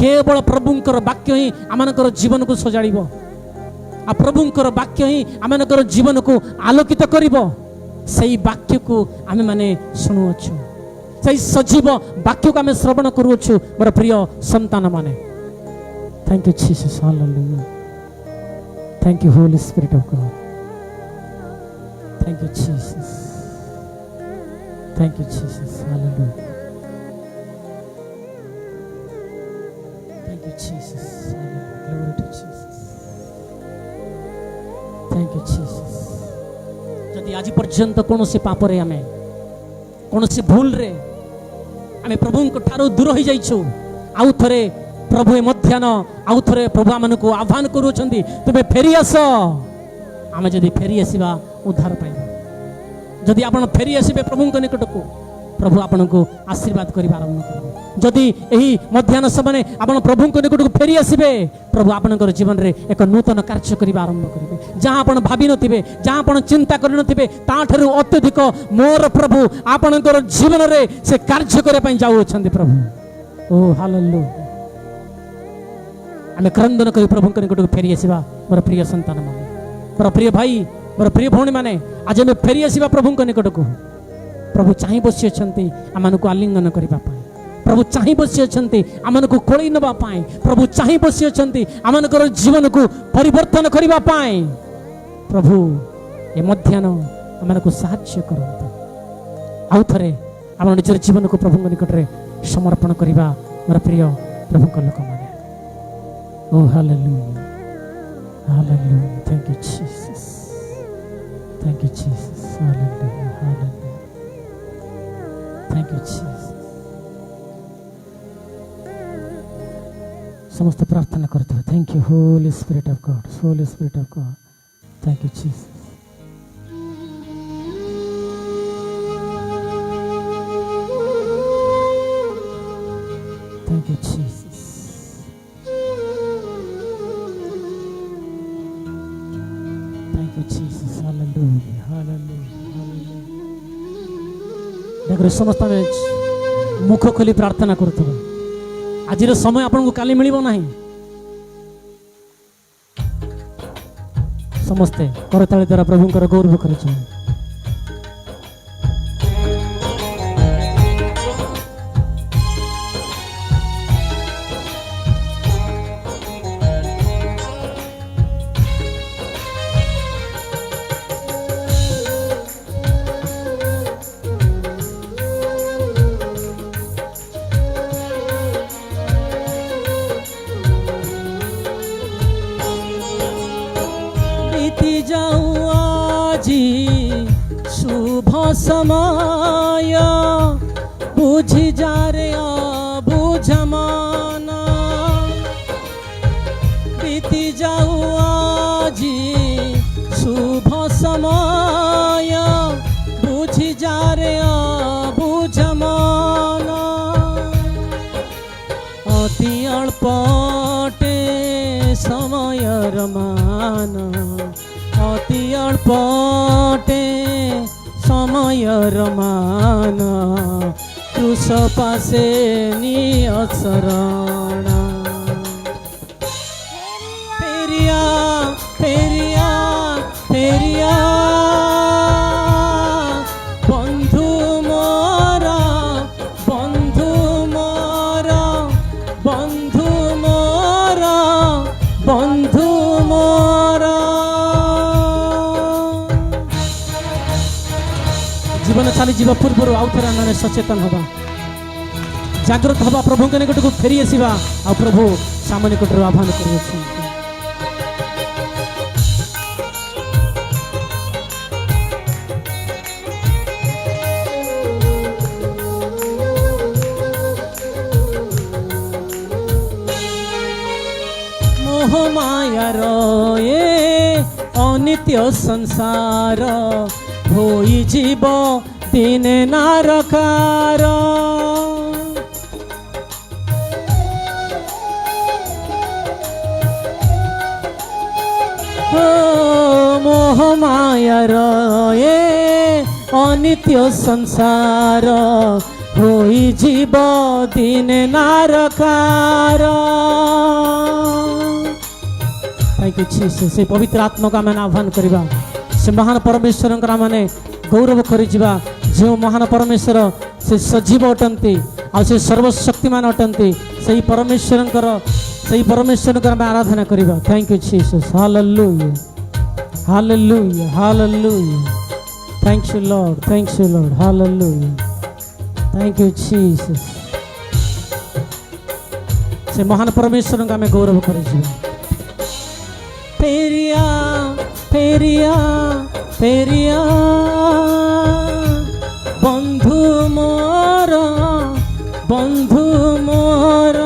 केवल प्रभुंकर वाक्य ही आमनकर जीवन को सजाड़िबो आ प्रभुंकर वाक्य ही आमनकर जीवन को आलोकित करिबो सेही वाक्य को आमे माने सुनुअछु सेही सजीव वाक्य को आमे श्रवण करूअछु मोर प्रिय संतान माने thank you Jesus hallelujah thank you Holi spirit of God thank you Jesus thank you Jesus hallelujah thank you Jesus glory to Jesus thank you Jesus जदि आज पर्यंत कौन से पाप रे आमे कौन से भूल रे आमे प्रभु को ठारो दूर हो जाइछु आउ थरे प्रभु ए मध्यान आउ थरे प्रभु आमन को आह्वान करूछंती तुमे फेरी आस आमे जदि फेरी आसीबा उद्धार पाइबा जदि आपण फेरी आसीबे प्रभु को निकट को प्रभु आपण को आशीर्वाद करिबा आरंभ करबे जदि एही मध्यान समय आपण प्रभु को निकट को फेरी आसीबे प्रभु आपनकर जीवन रे एक नूतन कार्य करिबा आरंभ करिबे जहां आपण भाबी नथिबे जहां आपण चिंता करि नथिबे ताठरू अत्यधिक मोर प्रभु आपनकर जीवन रे से कार्य करे पई जाउ छथि प्रभु ओ हालेलुया आमे क्रंदन करी प्रभु को निकट को फेरी आसीबा मोर प्रिय संतान माने मोर प्रिय भाई मोर प्रिय भौणी माने आज आमे फेरी आसीबा प्रभु को निकट को प्रभु चाहि बसी अछंती आमन को आलिंगन करिबा पाए प्रभु चाहि बसी अछंती आमन को कोळी नबा पाए प्रभु चाहि बसी अछंती आमन को जीवन को परिवर्तन करिबा पाए प्रभु ए मध्यान आमन को सहाय्य करंतु आउ थरे आमन निजर जीवन को प्रभु को निकट रे समर्पण करिबा मोर प्रिय प्रभु को लोक माने oh hallelujah hallelujah thank you Jesus thank you Jesus hallelujah hallelujah thank you Jesus समस्त प्रार्थना करते हैं thank you Holi spirit of God thank you Jesus thank you Jesus thank you Jesus hallelujah hallelujah देखो समस्त मुख खोली प्रार्थना करते आज समय आपन को काली मिलिबो नाही समस्ते करताली द्वारा प्रभु गौरव कर शुभ समय बुझी जा रे बुझमाना बीती जाऊ आजी शुभ समय बुझी जा रे बुझमाना अति अल्पटे समय रमान अति अल्पटे समय रमान क्रूस पासे नियसरण फेरिया फेरिया फेरिया बंधु मोरा बंधु मोरा बंधु मोरा बंधु मोरा जीवन चली जीवा पूर्व आउ थे मैंने सचेतन हवा जागृत हवा प्रभु के निकट को फेरी आसवा आ प्रभु साम निकट आह्वान कर मोह मायार ए अनित्य संसार ହୋଇଯିବ ଦିନେ ନାରକାର। ମୋହ ମାୟାର ଏ ଅନିତ୍ୟ ସଂସାର ହୋଇଯିବ ଦିନେ ନାରକାର। से पवित्र आत्मा का मैंने आह्वान करवा, से महान परमेश्वर मैंने गौरव कर जो महान परमेश्वर से सजीव अटंती आ से सर्वशक्तिमान अटंती से परमेश्वर आम आराधना करवा। Thank you Jesus, hallelujah hallelujah hallelujah. Thank you Lord, hallelujah. Thank you Jesus. से महान परमेश्वर आम गौरव कर फेरिया फेरिया फेरिया बंधु मोर बंधु मोर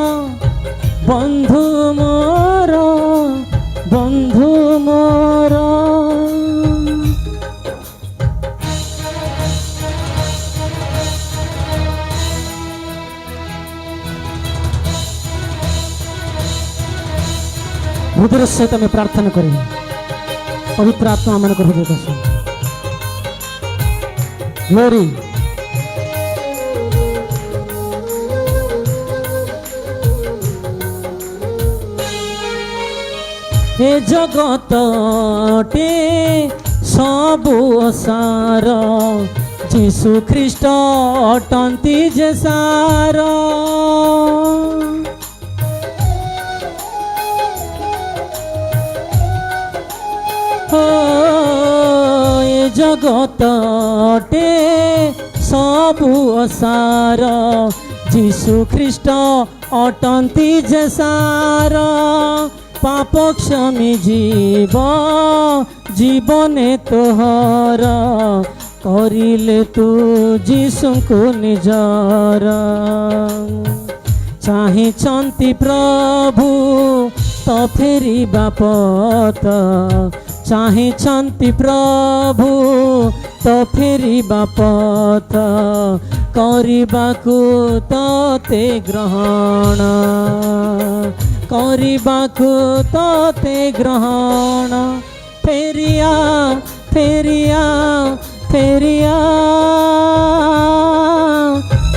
बंधु मोर बंधु मोर। हृदय सहित आम प्रार्थना करें, पवित्र आत्मा मन को हृदय का ग्लोरी। हे जगतटे सबु असार जीशु ख्रीष्ट अटंती जे सार। ये जगतटे सबु असार जीशु ख्रीष्ट अटंती जे सार। पाप क्षमी जीव जीवने तोहर करिले तू जीशु को निजर। चाहिंती प्रभु तो फेरिबा पथ, चाहिंती प्रभु तो फेरिबा पथ करबाकू तोते ग्रहण करबाकू तोते ग्रहण। फेरिया फेरिया फेरिया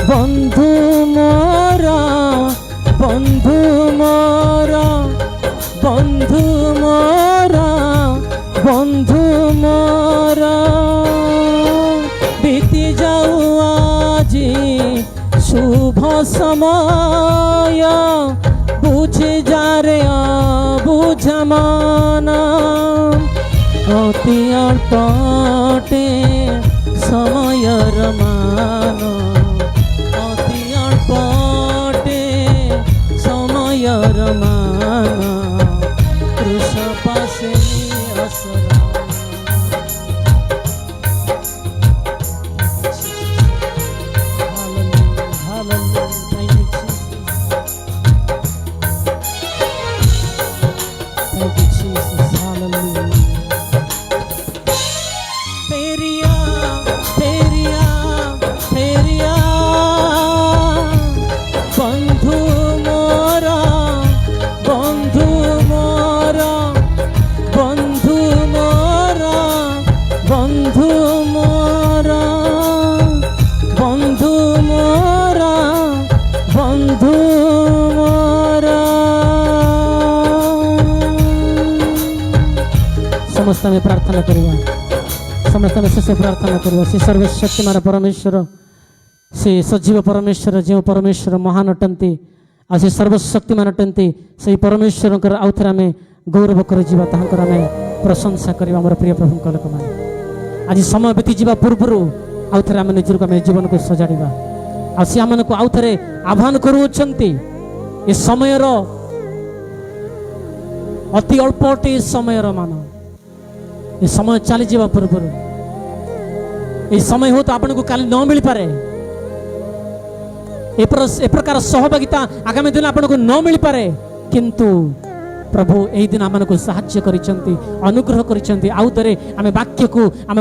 बंधु मोर बंधु मोर बंधु मोर बंधु मोर। बीती जाऊ आजी शुभ समय बुझे जा रे बुझमान। अति अल्पटे समयर मान, अति अल्पटे समयर मान। कृष पासे असरा समस्त में प्रार्थना करवा, समस्त में शेष प्रार्थना करवा। से सर्वशक्तिमान परमेश्वर, से सजीव परमेश्वर, जो परमेश्वर महान अटंती आ से सर्वशक्तिमान अटंती से परमेश्वर आउ थे आम गौरव कर प्रशंसा करवा। मोर प्रिय प्रभु लोक मैंने आज समय बीती जा पूर्व आउ थे आम निजर को जीवन को सजाड़ा आ सी आम को आउ थे आह्वान करुँच। ये समय अति अल्पटे समय मान ये समय चली जा पूर्व ये समय हो तो आपन को काली न मिल पारे, ए प्रकार सहभागिता आगामी दिन आपन को न मिल पारे, किंतु प्रभु यही दिन आम को साहाय्य करिसेंती अनुग्रह करिसेंती आउ थरे आमे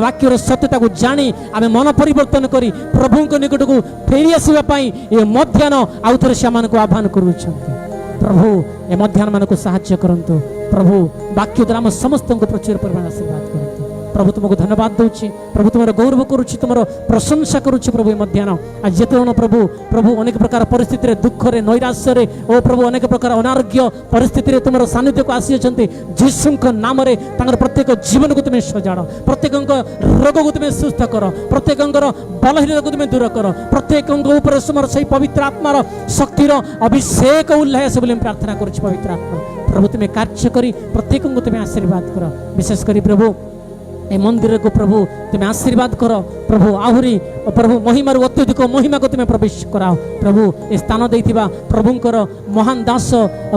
वाक्यर सत्यता को जानी आमे मन परिवर्तन करी प्रभु को निकट को फेरी आसीबा पई ए मध्याह्न आउ थरे से को आह्वान करूछंती प्रभु ए मध्याह्न मान को साहाय्य करंतु प्रभु वाक्य द्वारा समस्त को प्रचुर परिमाण आशीर्वाद करंतु प्रभु तुमको धन्यवाद दूची प्रभु तुम गौरव करुच्ची तुम प्रशंसा करुच्ची प्रभु मध्याह्न आज जिते प्रभु प्रभु अनेक प्रकार परिस्थिति दुख रे नैराश्य ओ प्रभु अनेक प्रकार अनारोग्य परिस्थिति तुम सानिध्य को आसी जीशु नाम रे प्रत्येक जीवन को तुम्हें सजाड़ प्रत्येक रोग को तुम्हें सुस्थ कर प्रत्येक बलहीन को तुम्हें दूर कर प्रत्येक से पवित्र आत्मार शक्तिर अभिषेक उल्लास बोली प्रार्थना करुच्ची पवित्र आत्मा प्रभु तुम्हें कार्य करी प्रत्येक को तुम्हें आशीर्वाद कर विशेष करी प्रभु ए मंदिर को प्रभु तुम्हें आशीर्वाद कर प्रभु आहुरी प्रभु महिमार अत्यधिक महिमा को तुम्हें प्रवेश कराओ प्रभु ए स्थान देथिबा प्रभुंकर महान दास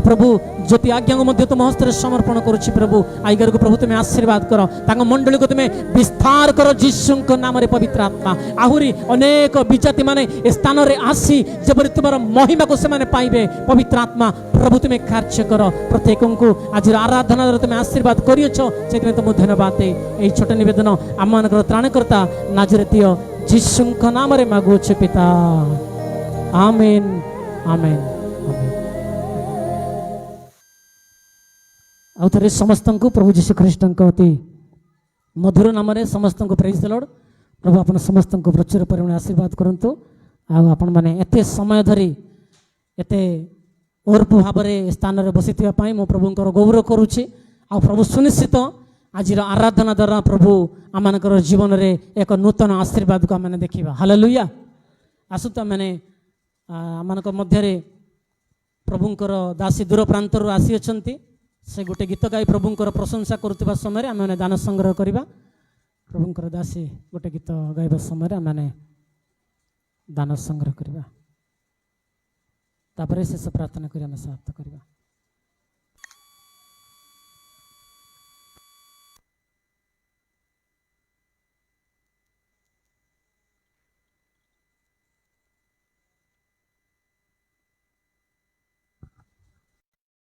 प्रभु ज्योति आज्ञा को मध्य तुम हस्त समर्पण करुच्ची प्रभु आईगर को प्रभु तुम्हें आशीर्वाद कर तांग मंडली को तुम्हें विस्तार कर जीशु नाम रे पवित्र आत्मा आहुरी अनेक विजाति माने ए स्थान रे आसी जबरि तुमर महिमा को से माने पाइबे पवित्र आत्मा प्रभु तुम्हें कार्य कर प्रत्येक को आज आराधना तुम्हें आशीर्वाद करियछो से तुम धन्यवाद दे ए छोट निवेदन आम मानकर त्राणकर्ता नाजरेतीय जीशु नाम रे मागुछे पिता आमेन आमेन आमेन आउ थरे समस्त को प्रभु जीशु ख्रीष्ट अति मधुर नाम रे समस्त को प्रेज द लॉर्ड प्रभु अपन समस्त को प्रचुर परिमाण आशीर्वाद करंतु आ आपण माने एते समय धरी एते ओरप भाव स्थान रे बसिथिबा पई मो प्रभुंकर गौरव करूची आ प्रभु सुनिश्चित आज आराधना द्वारा प्रभु आमनकर जीवन रे एक नूतन आशीर्वाद को आमने देखिबा हालेलुया आसुत मैंने आमनकर मध्य रे प्रभुंकर दासी दूर प्रांतर आसी अछंती से गोटे गीत गाई प्रभुंकर प्रशंसा करुवा समय आम दान संग्रह करवा प्रभुंकर दासी गोटे गीत गाइबा समय आम दान संग्रह करवा तापर शेष प्रार्थना कर समाप्त करवा।